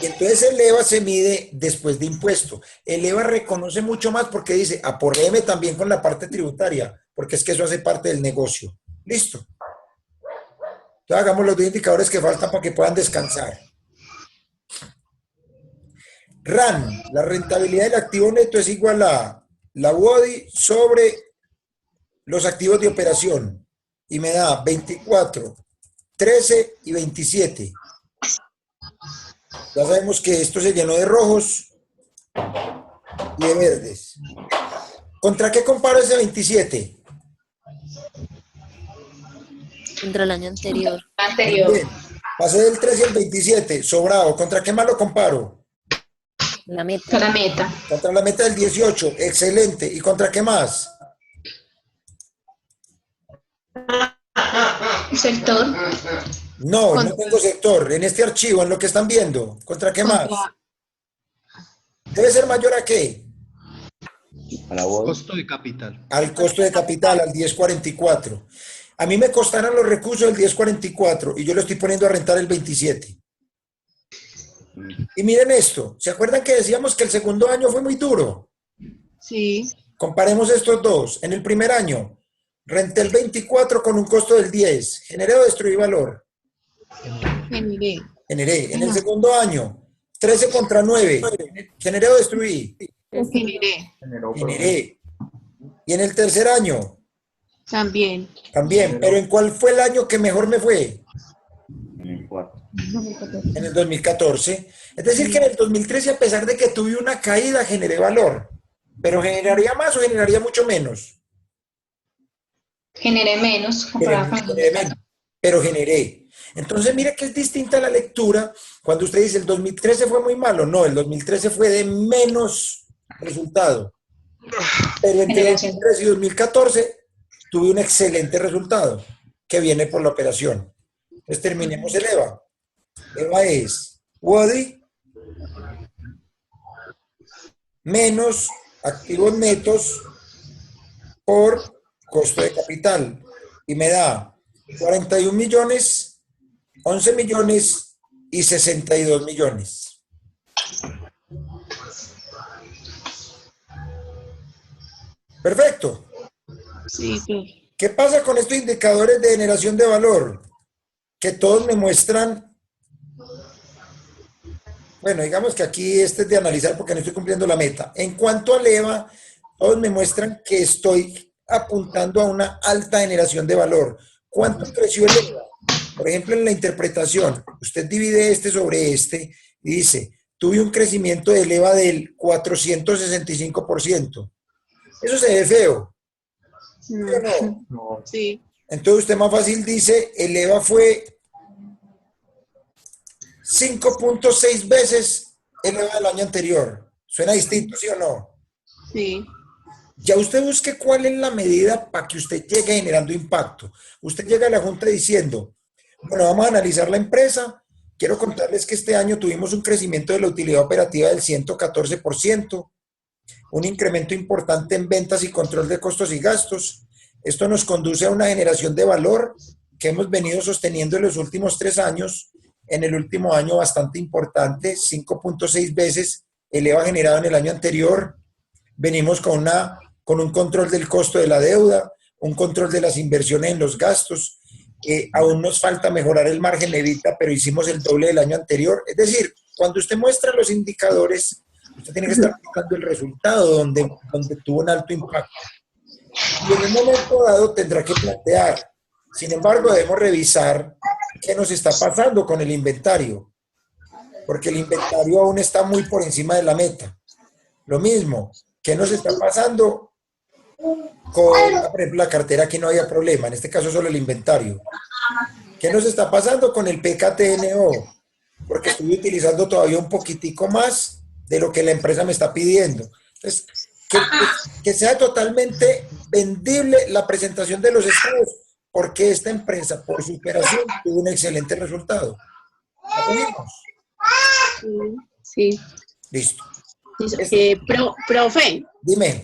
Y entonces el EVA se mide después de impuesto. El EVA reconoce mucho más porque dice, aporréme también con la parte tributaria, porque es que eso hace parte del negocio. Listo. Entonces hagamos los 2 indicadores que faltan para que puedan descansar. RAN, la rentabilidad del activo neto es igual a la UODI sobre los activos de operación. Y me da 24, 13 y 27. Ya sabemos que esto se llenó de rojos y de verdes. ¿Contra qué comparo ese 27? Contra el año anterior. Bien. Pasé del 13 al 27, sobrado. ¿Contra qué más lo comparo? La meta. La meta. Contra la meta del 18, excelente. ¿Y contra qué más? Sector. No, no tengo sector. En este archivo, en lo que están viendo. ¿Contra qué más? ¿Debe ser mayor a qué? A la UODI. Costo de capital. Al costo de capital, al 1044. A mí me costaron los recursos del 1044 y yo lo estoy poniendo a rentar el 27. Y miren esto. ¿Se acuerdan que decíamos que el segundo año fue muy duro? Sí. Comparemos estos dos. En el primer año, renté el 24 con un costo del 10. ¿Generé o destruí valor? Generé. Generé. En el segundo año, 13 contra 9. ¿Generé o destruí? Generé. Generé. Y en el tercer año, También. también. ¿Pero en cuál fue el año que mejor me fue? En el 4. En el 2014. Es decir, que en el 2013, a pesar de que tuve una caída, generé valor. ¿Pero generaría más o generaría mucho menos? Generé menos. comparado con el Generé menos, pero generé. Entonces, mire que es distinta la lectura cuando usted dice el 2013 fue muy malo. No, el 2013 fue de menos resultado. Pero entre 2013 y 2014 tuve un excelente resultado que viene por la operación. Entonces terminemos el EVA. EVA es WODI menos activos netos por costo de capital. Y me da 41 millones, 11 millones y 62 millones. Perfecto. Sí, sí. ¿Qué pasa con estos indicadores de generación de valor? Que todos me muestran, bueno, digamos que aquí este es de analizar porque no estoy cumpliendo la meta. En cuanto al EVA, todos me muestran que estoy apuntando a una alta generación de valor. ¿Cuánto creció el EVA? Por ejemplo, en la interpretación, usted divide este sobre este y dice, tuve un crecimiento del EVA del 465%. Eso se ve feo. ¿Sí o no? No. Sí. Entonces usted más fácil dice, el EVA fue 5.6 veces el EVA del año anterior. ¿Suena distinto, sí o no? Sí. Ya usted busque cuál es la medida para que usted llegue generando impacto. Usted llega a la junta diciendo, bueno, vamos a analizar la empresa. Quiero contarles que este año tuvimos un crecimiento de la utilidad operativa del 114%, un incremento importante en ventas y control de costos y gastos. Esto nos conduce a una generación de valor que hemos venido sosteniendo en los últimos 3 años. En el último año bastante importante, 5.6 veces el EVA generado en el año anterior. Venimos con un control del costo de la deuda, un control de las inversiones en los gastos. Aún nos falta mejorar el margen EBITDA, pero hicimos el doble del año anterior. Es decir, cuando usted muestra los indicadores, usted tiene que estar buscando el resultado donde tuvo un alto impacto. Y en un momento dado tendrá que plantear. Sin embargo, debemos revisar qué nos está pasando con el inventario, porque el inventario aún está muy por encima de la meta. Lo mismo, ¿qué nos está pasando con, por ejemplo, la cartera? Aquí no había problema, en este caso solo el inventario. ¿Qué nos está pasando con el PKTNO? Porque estoy utilizando todavía un poquitico más de lo que la empresa me está pidiendo. Entonces, que sea totalmente vendible la presentación de los estados, porque esta empresa, por su operación, tuvo un excelente resultado. ¿La tenemos? Sí. Listo. Profe, Dime.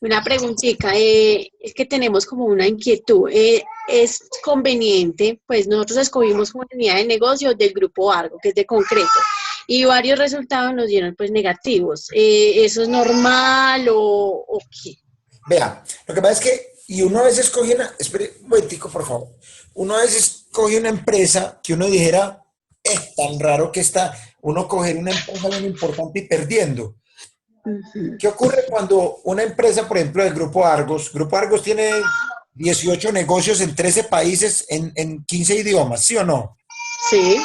una preguntita. Es que tenemos como una inquietud. Es conveniente, pues nosotros escogimos como unidad de negocio del grupo Argo, que es de concreto, y varios resultados nos dieron pues negativos. ¿Eso es normal o qué? Vea, lo que pasa es que, y uno a veces coge una, espere un momentico, por favor, uno a veces coge una empresa que uno dijera, es tan raro que uno coger una empresa bien importante y perdiendo. ¿Qué ocurre cuando una empresa, por ejemplo, del Grupo Argos tiene 18 negocios en 13 países en 15 idiomas, ¿sí o no? Sí.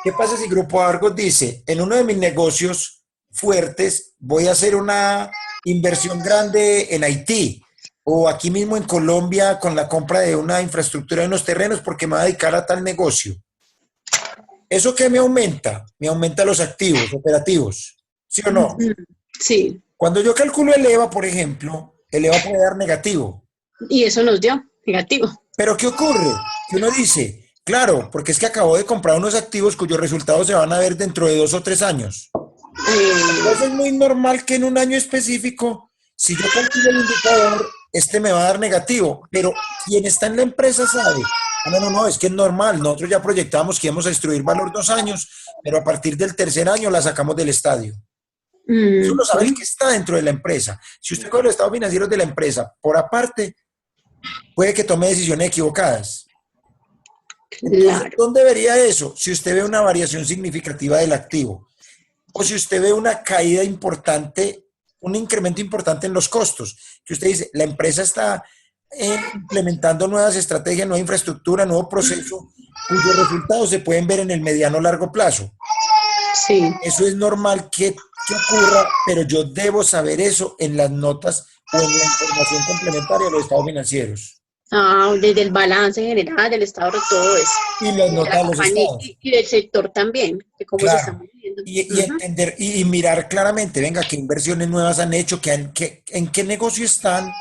¿Qué pasa si Grupo Argos dice, en uno de mis negocios fuertes voy a hacer una inversión grande en Haití o aquí mismo en Colombia con la compra de una infraestructura de unos terrenos porque me voy a dedicar a tal negocio? ¿Eso qué me aumenta? Me aumenta los activos operativos, ¿sí o no? Sí. Cuando yo calculo el EVA, por ejemplo, el EVA puede dar negativo. Y eso nos dio negativo. ¿Pero qué ocurre? Que uno dice, claro, porque es que acabo de comprar unos activos cuyos resultados se van a ver dentro de 2 o 3 años. Entonces es muy normal que en un año específico, si yo calculo el indicador, me va a dar negativo. Pero quien está en la empresa sabe, no, es que es normal. Nosotros ya proyectábamos que íbamos a destruir valor 2 años, pero a partir del 3er año la sacamos del estadio. Eso lo sabe el que está dentro de la empresa. Si usted coge los estados financieros de la empresa, por aparte, puede que tome decisiones equivocadas. Entonces, ¿dónde vería eso? Si usted ve una variación significativa del activo o si usted ve una caída importante, un incremento importante en los costos, que usted dice, la empresa está implementando nuevas estrategias, nueva infraestructura, nuevo proceso, cuyos resultados se pueden ver en el mediano o largo plazo. Sí. Eso es normal que ocurra, pero yo debo saber eso en las notas o en la información complementaria de los estados financieros. Desde el balance general del estado de todo eso. Y las notas de los estados. Y del sector también, de cómo se está moviendo. entiendo. y entender y mirar claramente, venga, qué inversiones nuevas han hecho, en qué negocio están,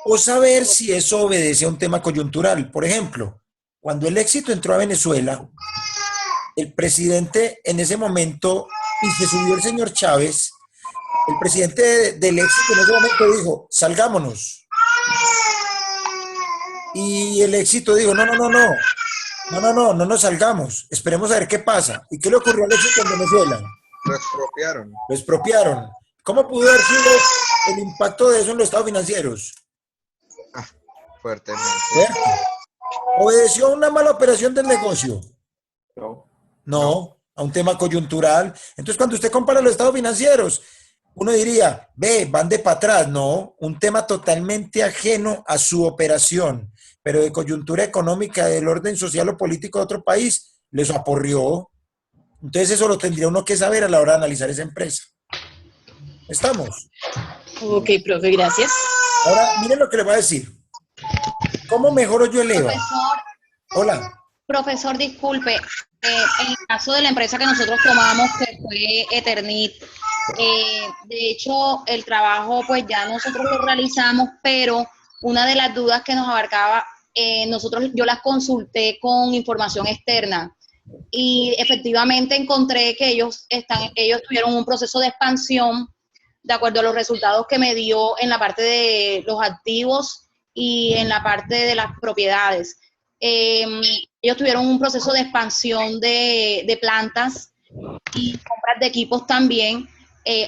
o saber si eso obedece a un tema coyuntural. Por ejemplo, cuando el Éxito entró a Venezuela, el presidente en ese momento, y se subió el señor Chávez, el presidente del Éxito en ese momento dijo, salgámonos. Y el Éxito dijo, no nos salgamos, esperemos a ver qué pasa. ¿Y qué le ocurrió al Éxito en Venezuela? Lo expropiaron. Lo expropiaron. ¿Cómo pudo haber sido el impacto de eso en los estados financieros? Fuertemente. ¿Cierto? ¿Obedeció a una mala operación del negocio? No, a un tema coyuntural. Entonces, cuando usted compara los estados financieros, uno diría, ve, van de para atrás. No, un tema totalmente ajeno a su operación, pero de coyuntura económica, del orden social o político de otro país, les aporrió. Entonces, eso lo tendría uno que saber a la hora de analizar esa empresa. ¿Estamos? Ok, profe, gracias. Ahora, miren lo que le voy a decir. ¿Cómo mejoro yo el EVA? Profesor, Hola. profesor, disculpe. En el caso de la empresa que nosotros tomamos, que fue Eternit, de hecho, el trabajo pues ya nosotros lo realizamos, pero una de las dudas que nos abarcaba, yo las consulté con información externa y efectivamente encontré que ellos tuvieron un proceso de expansión de acuerdo a los resultados que me dio en la parte de los activos y en la parte de las propiedades. Ellos tuvieron un proceso de expansión de plantas y compras de equipos también.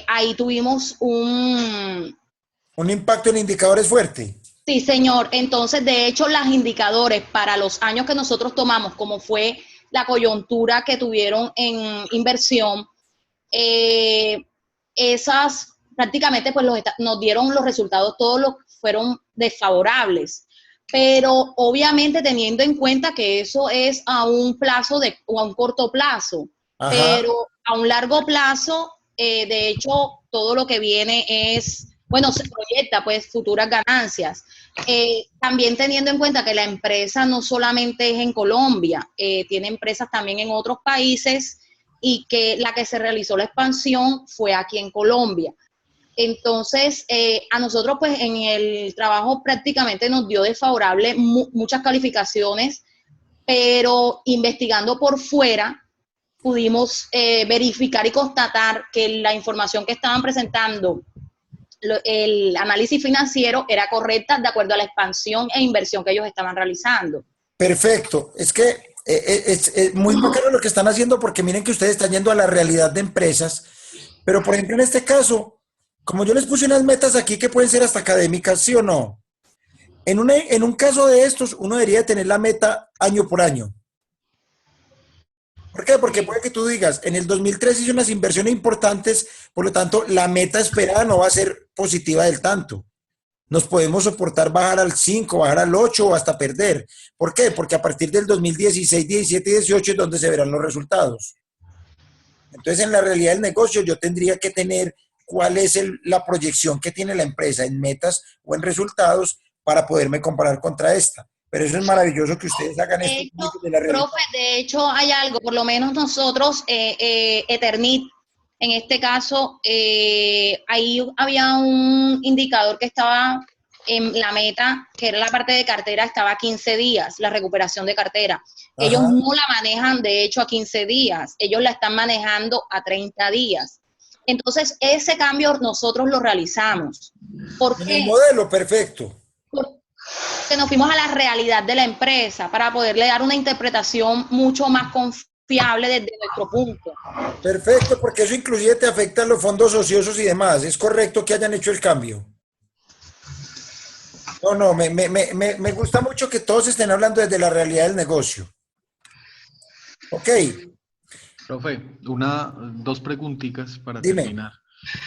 Ahí tuvimos un impacto en indicadores fuerte. Sí, señor. Entonces, de hecho, los indicadores para los años que nosotros tomamos, como fue la coyuntura que tuvieron en inversión, esas prácticamente pues nos dieron los resultados, todos los fueron desfavorables. Pero obviamente teniendo en cuenta que eso es a un plazo o a un corto plazo. Ajá. Pero a un largo plazo, de hecho, todo lo que viene es, bueno, se proyecta pues futuras ganancias. También teniendo en cuenta que la empresa no solamente es en Colombia, tiene empresas también en otros países y que la que se realizó la expansión fue aquí en Colombia. Entonces, a nosotros pues en el trabajo prácticamente nos dio desfavorable muchas calificaciones, pero investigando por fuera pudimos verificar y constatar que la información que estaban presentando, el análisis financiero era correcta de acuerdo a la expansión e inversión que ellos estaban realizando. Perfecto. Es que es muy bacano lo que están haciendo porque miren que ustedes están yendo a la realidad de empresas, pero por ejemplo en este caso, como yo les puse unas metas aquí que pueden ser hasta académicas, ¿sí o no? En un caso de estos, uno debería tener la meta año por año. ¿Por qué? Porque puede que tú digas, en el 2003 hice unas inversiones importantes, por lo tanto, la meta esperada no va a ser positiva del tanto. Nos podemos soportar bajar al 5, bajar al 8 o hasta perder. ¿Por qué? Porque a partir del 2016, 17 y 18 es donde se verán los resultados. Entonces, en la realidad del negocio, yo tendría que tener cuál es la proyección que tiene la empresa en metas o en resultados para poderme comparar contra esta. Pero eso es maravilloso que ustedes hagan esto de la realidad. Profe, de hecho hay algo, por lo menos nosotros, Eternit, en este caso, ahí había un indicador que estaba en la meta, que era la parte de cartera, estaba a 15 días, la recuperación de cartera. Ajá. Ellos no la manejan, de hecho, a 15 días, ellos la están manejando a 30 días. Entonces, ese cambio nosotros lo realizamos. ¿Por qué? El modelo, perfecto. Porque nos fuimos a la realidad de la empresa para poderle dar una interpretación mucho más confiable desde nuestro punto. Perfecto, porque eso inclusive te afecta a los fondos ociosos y demás. ¿Es correcto que hayan hecho el cambio? No, me gusta mucho que todos estén hablando desde la realidad del negocio. Ok. Profe, dos preguntitas para Dime. terminar.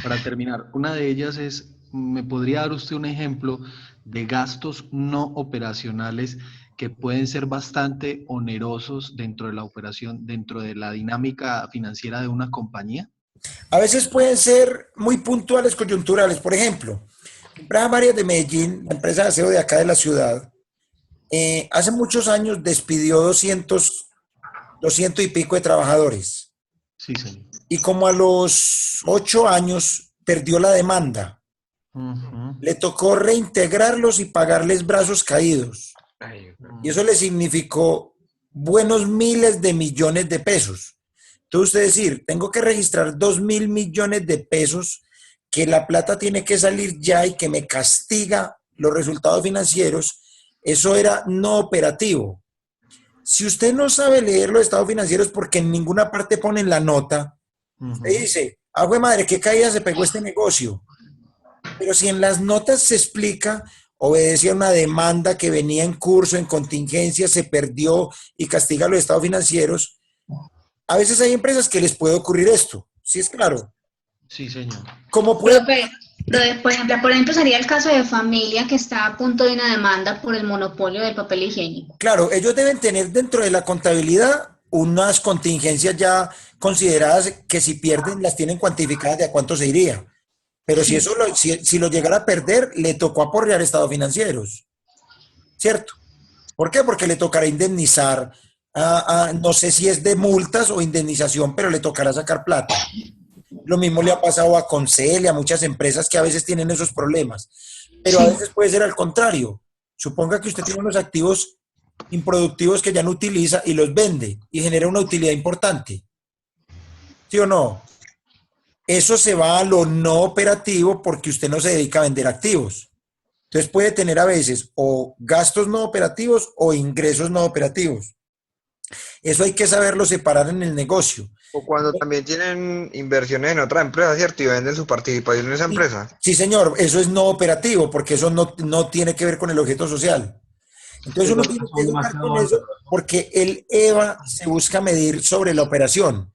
Para terminar, una de ellas es, ¿me podría dar usted un ejemplo de gastos no operacionales que pueden ser bastante onerosos dentro de la operación, dentro de la dinámica financiera de una compañía? A veces pueden ser muy puntuales, coyunturales. Por ejemplo, Empresas Varias de Medellín, la empresa de aseo de acá de la ciudad, hace muchos años despidió 200 y pico de trabajadores. Sí, señor. Y como a los 8 años perdió la demanda. Le tocó reintegrarlos y pagarles brazos caídos. Y eso le significó buenos miles de millones de pesos. Entonces usted decir, tengo que registrar 2.000 millones de pesos, que la plata tiene que salir ya y que me castiga los resultados financieros, eso era no operativo. Si usted no sabe leer los estados financieros porque en ninguna parte ponen la nota, usted dice, ah, güey madre, qué caída se pegó este negocio. Pero si en las notas se explica, obedecía a una demanda que venía en curso, en contingencia, se perdió y castiga los estados financieros, a veces hay empresas que les puede ocurrir esto, ¿sí es claro? Sí, señor. ¿Cómo puede? Por ejemplo, sería el caso de familia que está a punto de una demanda por el monopolio del papel higiénico. Claro, ellos deben tener dentro de la contabilidad unas contingencias ya consideradas que si pierden las tienen cuantificadas de a cuánto se iría. Pero si eso si lo llegara a perder, le tocó aporrear estados financieros, ¿cierto? ¿Por qué? Porque le tocará indemnizar, no sé si es de multas o indemnización, pero le tocará sacar plata. Lo mismo le ha pasado a Concel y a muchas empresas que a veces tienen esos problemas. Pero a veces puede ser al contrario. Suponga que usted tiene unos activos improductivos que ya no utiliza y los vende y genera una utilidad importante. ¿Sí o no? Eso se va a lo no operativo porque usted no se dedica a vender activos. Entonces puede tener a veces o gastos no operativos o ingresos no operativos. Eso hay que saberlo separar en el negocio. O cuando también tienen inversiones en otra empresa, ¿cierto? Y venden su participación en esa empresa. Sí, señor, eso es no operativo porque eso no tiene que ver con el objeto social. Entonces uno tiene que educar con eso porque el EVA se busca medir sobre la operación.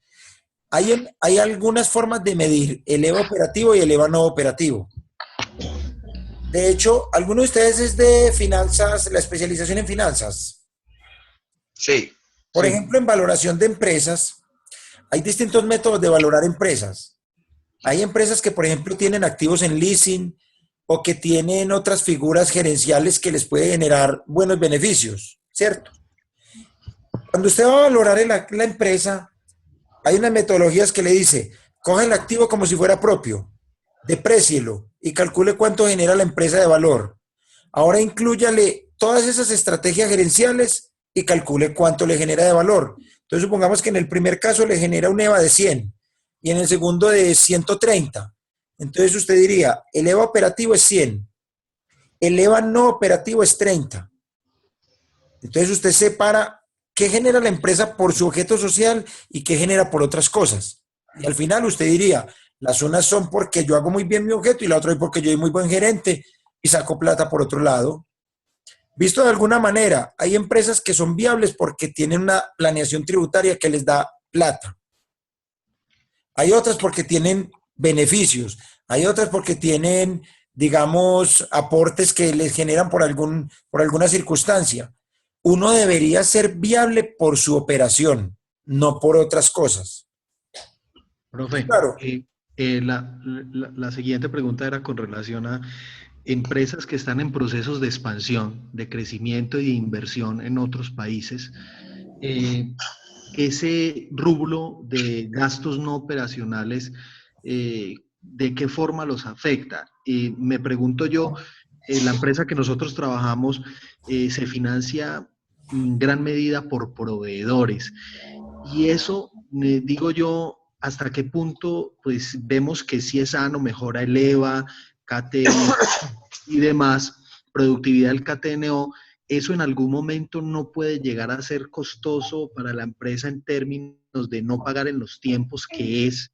Hay algunas formas de medir el EVA operativo y el EVA no operativo. De hecho, ¿alguno de ustedes es de finanzas, la especialización en finanzas? Sí. Por ejemplo, en valoración de empresas, hay distintos métodos de valorar empresas. Hay empresas que, por ejemplo, tienen activos en leasing o que tienen otras figuras gerenciales que les puede generar buenos beneficios, ¿cierto? Cuando usted va a valorar la empresa, hay unas metodologías que le dice, coge el activo como si fuera propio, deprécielo y calcule cuánto genera la empresa de valor. Ahora inclúyale todas esas estrategias gerenciales y calcule cuánto le genera de valor. Entonces supongamos que en el primer caso le genera un EVA de 100 y en el segundo de 130. Entonces usted diría, el EVA operativo es 100, el EVA no operativo es 30. Entonces usted separa qué genera la empresa por su objeto social y qué genera por otras cosas. Y al final usted diría, las unas son porque yo hago muy bien mi objeto y la otra es porque yo soy muy buen gerente y saco plata por otro lado. Visto de alguna manera, hay empresas que son viables porque tienen una planeación tributaria que les da plata. Hay otras porque tienen beneficios. Hay otras porque tienen, digamos, aportes que les generan por alguna circunstancia. Uno debería ser viable por su operación, no por otras cosas. Profe, Claro. La siguiente pregunta era con relación a empresas que están en procesos de expansión, de crecimiento y de inversión en otros países. Ese rublo de gastos no operacionales, ¿de qué forma los afecta? Me pregunto yo, la empresa que nosotros trabajamos se financia en gran medida por proveedores. Y eso, digo yo, ¿hasta qué punto pues vemos que si es sano, mejora el EVA, KTNO y demás, productividad del KTNO? ¿Eso en algún momento no puede llegar a ser costoso para la empresa en términos de no pagar en los tiempos que es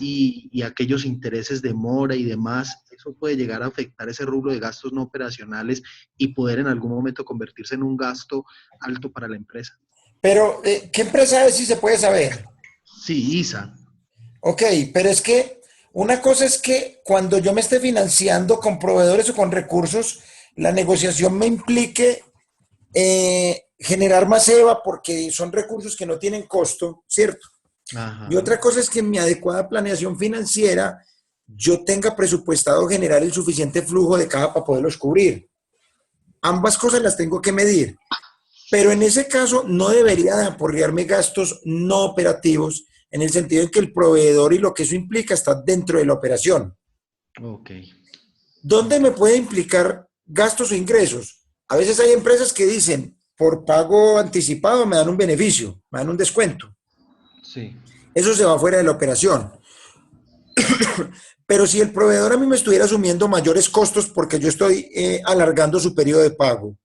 y aquellos intereses de mora y demás? Eso puede llegar a afectar ese rubro de gastos no operacionales y poder en algún momento convertirse en un gasto alto para la empresa. Pero, ¿qué empresa es si se puede saber? Sí, ISA. Ok, pero es que una cosa es que cuando yo me esté financiando con proveedores o con recursos, la negociación me implique generar más EVA porque son recursos que no tienen costo, ¿cierto? Ajá. Y otra cosa es que en mi adecuada planeación financiera yo tenga presupuestado generar el suficiente flujo de caja para poderlos cubrir. Ambas cosas las tengo que medir. Pero en ese caso no debería de aporrearme gastos no operativos en el sentido en que el proveedor y lo que eso implica está dentro de la operación. Ok. ¿Dónde me puede implicar gastos o ingresos? A veces hay empresas que dicen, por pago anticipado me dan un beneficio, me dan un descuento. Sí. Eso se va fuera de la operación. Pero si el proveedor a mí me estuviera asumiendo mayores costos porque yo estoy alargando su periodo de pago,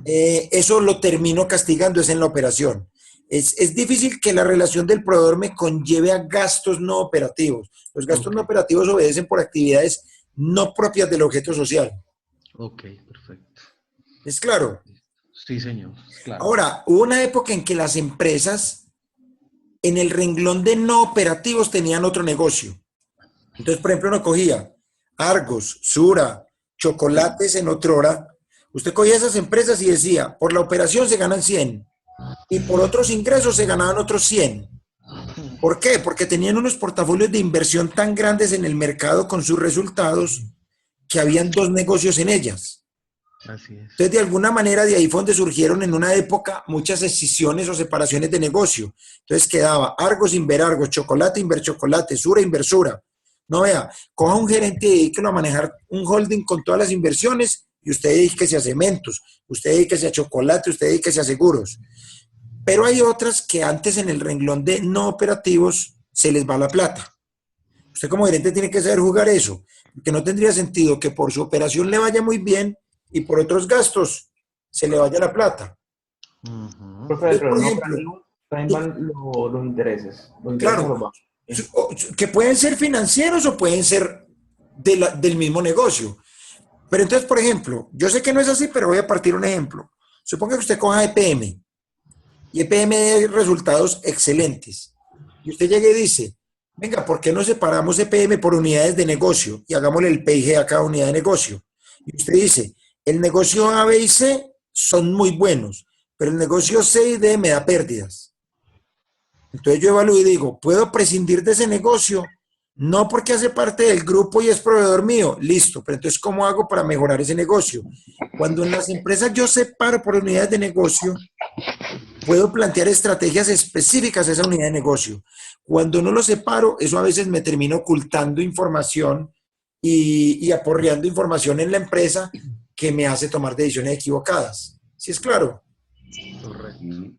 eso lo termino castigando, es en la operación. Es difícil que la relación del proveedor me conlleve a gastos no operativos. Los gastos no operativos obedecen por actividades no propias del objeto social. Ok, perfecto. ¿Es claro? Sí, señor. Claro. Ahora, hubo una época en que las empresas en el renglón de no operativos tenían otro negocio. Entonces, por ejemplo, uno cogía Argos, Sura, Chocolates en otrora. Usted cogía esas empresas y decía, por la operación se ganan 100 y por otros ingresos se ganaban otros 100. ¿Por qué? Porque tenían unos portafolios de inversión tan grandes en el mercado con sus resultados que habían dos negocios en ellas. Así es. Entonces, de alguna manera, de ahí fue donde surgieron en una época muchas escisiones o separaciones de negocio. Entonces quedaba Argos, Inverargos, Chocolate, Inverchocolate, Sura, Inversura. No vea, coja un gerente y dedíquelo a manejar un holding con todas las inversiones y usted dedíquese a cementos, usted dedíquese a chocolate, usted dedíquese a seguros. Pero hay otras que antes en el renglón de no operativos se les va la plata. Usted como gerente tiene que saber jugar eso, porque no tendría sentido que por su operación le vaya muy bien y por otros gastos se le vaya la plata. Profe, pero por no, ejemplo, también van los intereses. Los intereses claro, los bancos. que pueden ser financieros o pueden ser del mismo negocio. Pero entonces, por ejemplo, yo sé que no es así, pero voy a partir un ejemplo. Suponga que usted coja EPM y EPM dé resultados excelentes. Y usted llega y dice, venga, ¿por qué no separamos EPM por unidades de negocio y hagámosle el PIG a cada unidad de negocio? Y usted dice, el negocio A, B y C son muy buenos, pero el negocio C y D me da pérdidas. Entonces yo evalúo y digo, ¿puedo prescindir de ese negocio? No porque hace parte del grupo y es proveedor mío. Listo, pero entonces ¿cómo hago para mejorar ese negocio? Cuando en las empresas yo separo por unidades de negocio, puedo plantear estrategias específicas a esa unidad de negocio. Cuando no lo separo, eso a veces me termina ocultando información y aporreando información en la empresa que me hace tomar decisiones equivocadas. ¿Sí es claro? Correcto.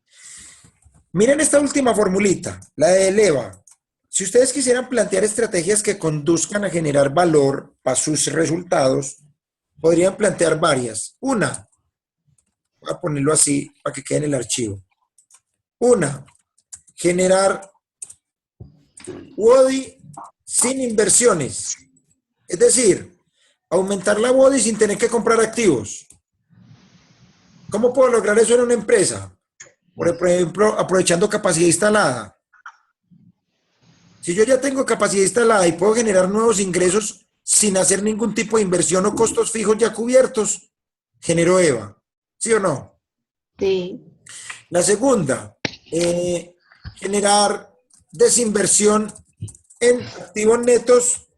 Miren esta última formulita, la de ELEVA. Si ustedes quisieran plantear estrategias que conduzcan a generar valor para sus resultados, podrían plantear varias. Una, voy a ponerlo así para que quede en el archivo. Una, generar WODI sin inversiones. Es decir, aumentar la WODI sin tener que comprar activos. ¿Cómo puedo lograr eso en una empresa? Por ejemplo, aprovechando capacidad instalada. Si yo ya tengo capacidad instalada y puedo generar nuevos ingresos sin hacer ningún tipo de inversión o costos fijos ya cubiertos, genero EVA. ¿Sí o no? Sí. La segunda, generar desinversión en activos netos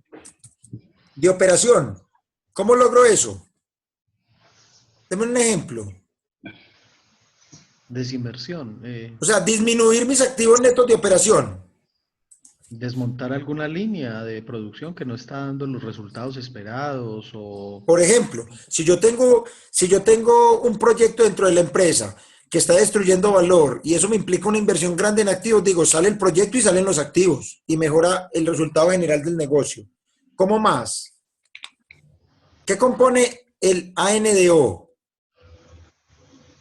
de operación. ¿Cómo logro eso? Deme un ejemplo. Desinversión. O sea, disminuir mis activos netos de operación. Desmontar alguna línea de producción que no está dando los resultados esperados o... Por ejemplo, si yo tengo un proyecto dentro de la empresa que está destruyendo valor y eso me implica una inversión grande en activos, digo, sale el proyecto y salen los activos y mejora el resultado general del negocio. ¿Cómo más? ¿Qué compone el ANDO?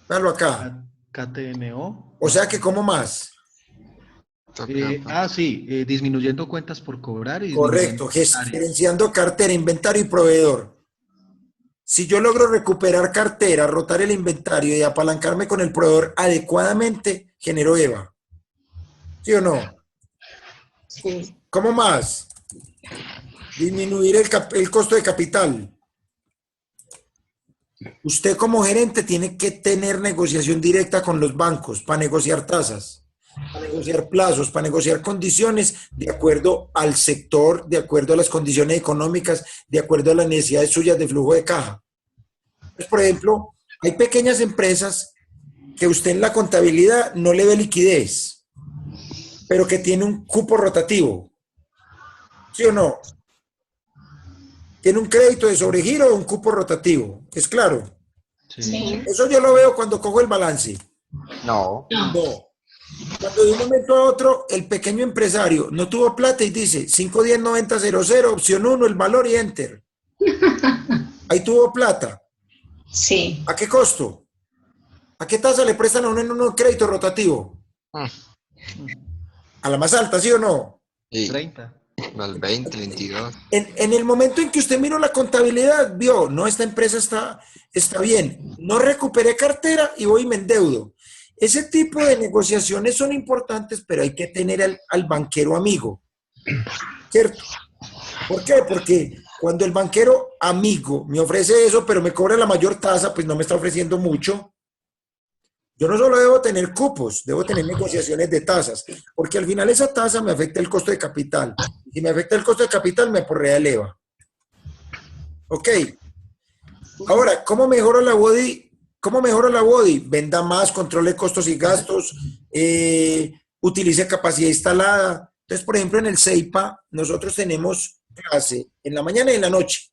Véalo acá. KTNO. O sea que, ¿cómo más? Sí, disminuyendo cuentas por cobrar. Y Correcto, gerenciando cartera, inventario y proveedor. Si yo logro recuperar cartera, rotar el inventario y apalancarme con el proveedor adecuadamente, genero EVA. ¿Sí o no? Sí. ¿Cómo más? Disminuir el costo de capital. Usted como gerente tiene que tener negociación directa con los bancos para negociar tasas, para negociar plazos, para negociar condiciones de acuerdo al sector, de acuerdo a las condiciones económicas, de acuerdo a las necesidades suyas de flujo de caja. Pues, por ejemplo, hay pequeñas empresas que usted en la contabilidad no le ve liquidez, pero que tiene un cupo rotativo. ¿Sí o no? Tiene un crédito de sobregiro o un cupo rotativo. ¿Es claro? Sí. Eso yo lo veo cuando cojo el balance. No. No. Cuando de un momento a otro el pequeño empresario no tuvo plata y dice 510-9000, opción 1, el valor y enter. Ahí tuvo plata. Sí. ¿A qué costo? ¿A qué tasa le prestan a uno en un crédito rotativo? A la más alta, ¿sí o no? Sí. 30. Al 20, 22. En el momento en que usted miró la contabilidad, vio, no, esta empresa está bien, no recuperé cartera y voy y me endeudo. Ese tipo de negociaciones son importantes, pero hay que tener al banquero amigo, ¿cierto? ¿Por qué? Porque cuando el banquero amigo me ofrece eso, pero me cobra la mayor tasa, pues no me está ofreciendo mucho. Yo no solo debo tener cupos, debo tener negociaciones de tasas, porque al final esa tasa me afecta el costo de capital. Si me afecta el costo de capital, me aporrea el EVA. Ok. Ahora, ¿cómo mejoro la body? ¿Cómo mejoro la body? Venda más, controle costos y gastos, utilice capacidad instalada. Entonces, por ejemplo, en el CEIPA, nosotros tenemos clase en la mañana y en la noche.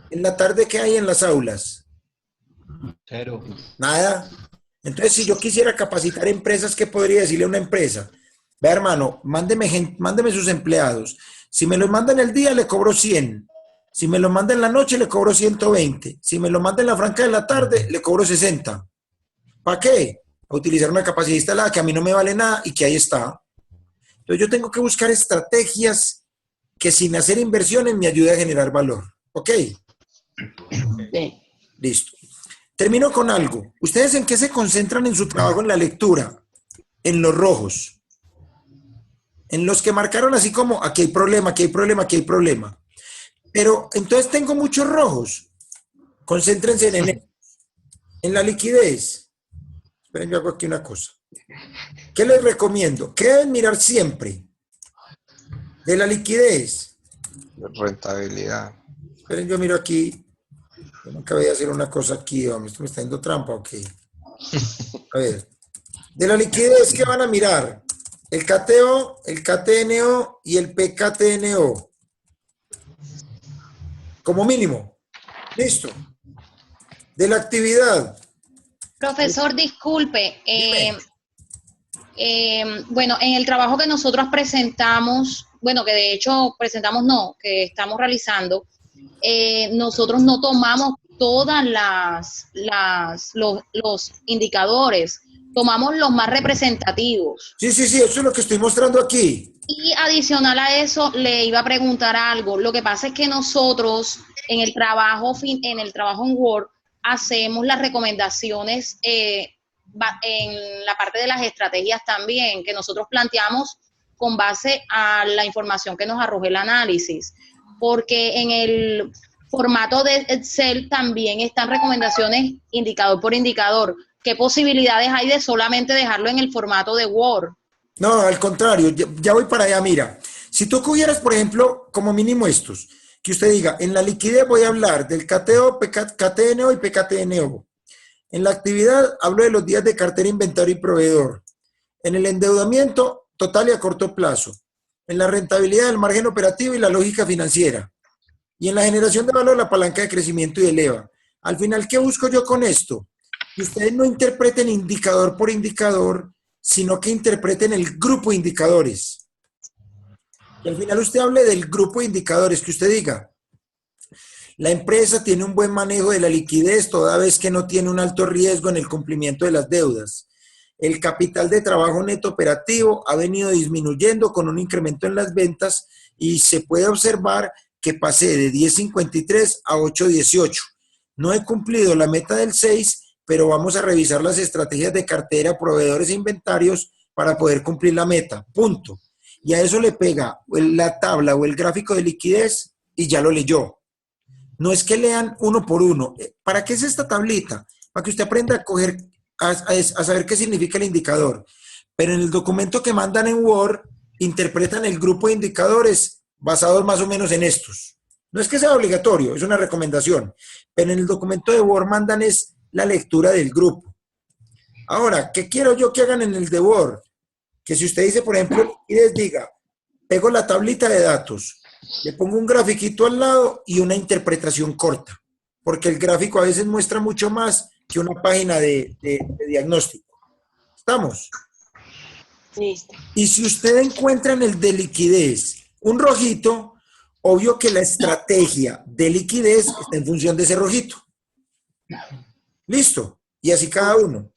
En la tarde, ¿qué hay en las aulas? 0. Nada. Entonces, si yo quisiera capacitar empresas, ¿qué podría decirle a una empresa? Vea, hermano, mándeme sus empleados. Si me los mandan el día, le cobro 100. Si me lo manda en la noche, le cobro 120. Si me lo manda en la franca de la tarde, le cobro 60. ¿Para qué? Para utilizar una capacidad instalada que a mí no me vale nada y que ahí está. Entonces yo tengo que buscar estrategias que sin hacer inversiones me ayuden a generar valor. ¿Ok? Sí. Listo. Termino con algo. ¿Ustedes en qué se concentran en su trabajo en la lectura? En los rojos. En los que marcaron así como, aquí hay problema, aquí hay problema, aquí hay problema. Pero entonces tengo muchos rojos. Concéntrense en la liquidez. Esperen, yo hago aquí una cosa. ¿Qué les recomiendo? ¿Qué deben mirar siempre? De la liquidez. Rentabilidad. Esperen, yo miro aquí. Yo nunca voy a hacer una cosa aquí. Hombre. ¿Esto me está dando trampa o qué? A ver. De la liquidez, ¿qué van a mirar? El KTO, el KTNO y el PKTNO. Como mínimo. Listo. De la actividad. Profesor, disculpe. Bueno, en el trabajo que nosotros presentamos, bueno, que de hecho presentamos no, que estamos realizando, nosotros no tomamos todas los indicadores, tomamos los más representativos. Sí, eso es lo que estoy mostrando aquí. Y adicional a eso, le iba a preguntar algo. Lo que pasa es que nosotros en el trabajo en Word hacemos las recomendaciones en la parte de las estrategias también, que nosotros planteamos con base a la información que nos arroja el análisis. Porque en el formato de Excel también están recomendaciones indicador por indicador. ¿Qué posibilidades hay de solamente dejarlo en el formato de Word? No, al contrario, ya voy para allá. Mira, si tú cogieras, por ejemplo, como mínimo estos, que usted diga, en la liquidez voy a hablar del KTO, KTNO y PKTNO. En la actividad hablo de los días de cartera, inventario y proveedor. En el endeudamiento, total y a corto plazo. En la rentabilidad, el margen operativo y la lógica financiera. Y en la generación de valor, la palanca de crecimiento y el EVA. Al final, ¿qué busco yo con esto? Que ustedes no interpreten indicador por indicador, sino que interpreten el grupo de indicadores. Y al final usted hable del grupo de indicadores, que usted diga, la empresa tiene un buen manejo de la liquidez toda vez que no tiene un alto riesgo en el cumplimiento de las deudas. El capital de trabajo neto operativo ha venido disminuyendo con un incremento en las ventas y se puede observar que pasé de 10.53 a 8.18. No he cumplido la meta del 6, pero vamos a revisar las estrategias de cartera, proveedores e inventarios para poder cumplir la meta. Punto. Y a eso le pega la tabla o el gráfico de liquidez y ya lo leyó. No es que lean uno por uno. ¿Para qué es esta tablita? Para que usted aprenda a saber qué significa el indicador. Pero en el documento que mandan en Word, interpretan el grupo de indicadores basados más o menos en estos. No es que sea obligatorio, es una recomendación. Pero en el documento de Word mandan es la lectura del grupo. Ahora, ¿qué quiero yo que hagan en el de Word? que si usted dice, por ejemplo, y les diga, pego la tablita de datos, le pongo un grafiquito al lado y una interpretación corta, porque el gráfico a veces muestra mucho más que una página de diagnóstico. ¿Estamos? Listo. Y si usted encuentra en el de liquidez un rojito, obvio que la estrategia de liquidez está en función de ese rojito. Listo. Y así cada uno.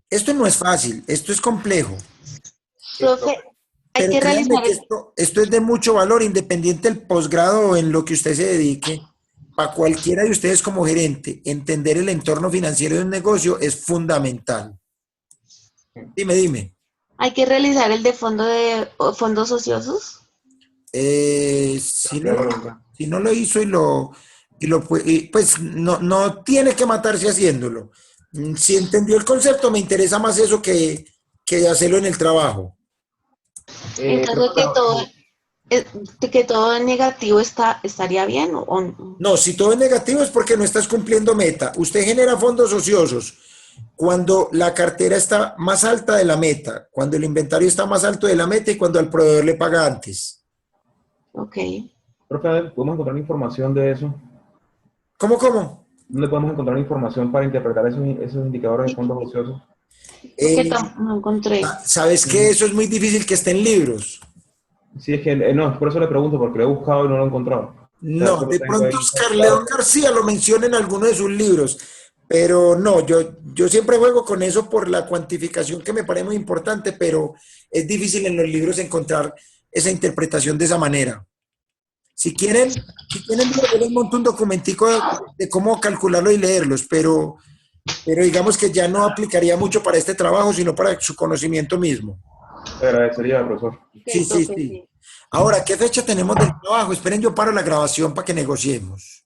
Esto no es fácil, esto es complejo. Profe, hay Pero que créanme realizar que esto es de mucho valor, independiente del posgrado o en lo que usted se dedique. Para cualquiera de ustedes como gerente, entender el entorno financiero de un negocio es fundamental. Dime. hay que realizar el de fondos ociosos. Si no lo hizo pues no tiene que matarse haciéndolo. Si entendió el concepto, me interesa más eso que hacerlo en el trabajo. En caso de que todo negativo estaría bien o no. No, si todo es negativo es porque no estás cumpliendo meta. Usted genera fondos ociosos cuando la cartera está más alta de la meta, cuando el inventario está más alto de la meta y cuando al proveedor le paga antes. Ok. Profe, ¿podemos encontrar información de eso? ¿Cómo? ¿Dónde podemos encontrar información para interpretar esos indicadores de fondos ociosos? No encontré. ¿Sabes qué? Eso es muy difícil que esté en libros. Sí, es que no, por eso le pregunto, porque lo he buscado y no lo he encontrado. No, de pronto Oscar León García lo menciona en alguno de sus libros, pero no, yo siempre juego con eso por la cuantificación que me parece muy importante, pero es difícil en los libros encontrar esa interpretación de esa manera. Si quieren, yo les monto un documentico de cómo calcularlo y leerlos, pero digamos que ya no aplicaría mucho para este trabajo, sino para su conocimiento mismo. Te agradecería, profesor. Sí. Ahora, ¿qué fecha tenemos del trabajo? Esperen, yo paro la grabación para que negociemos.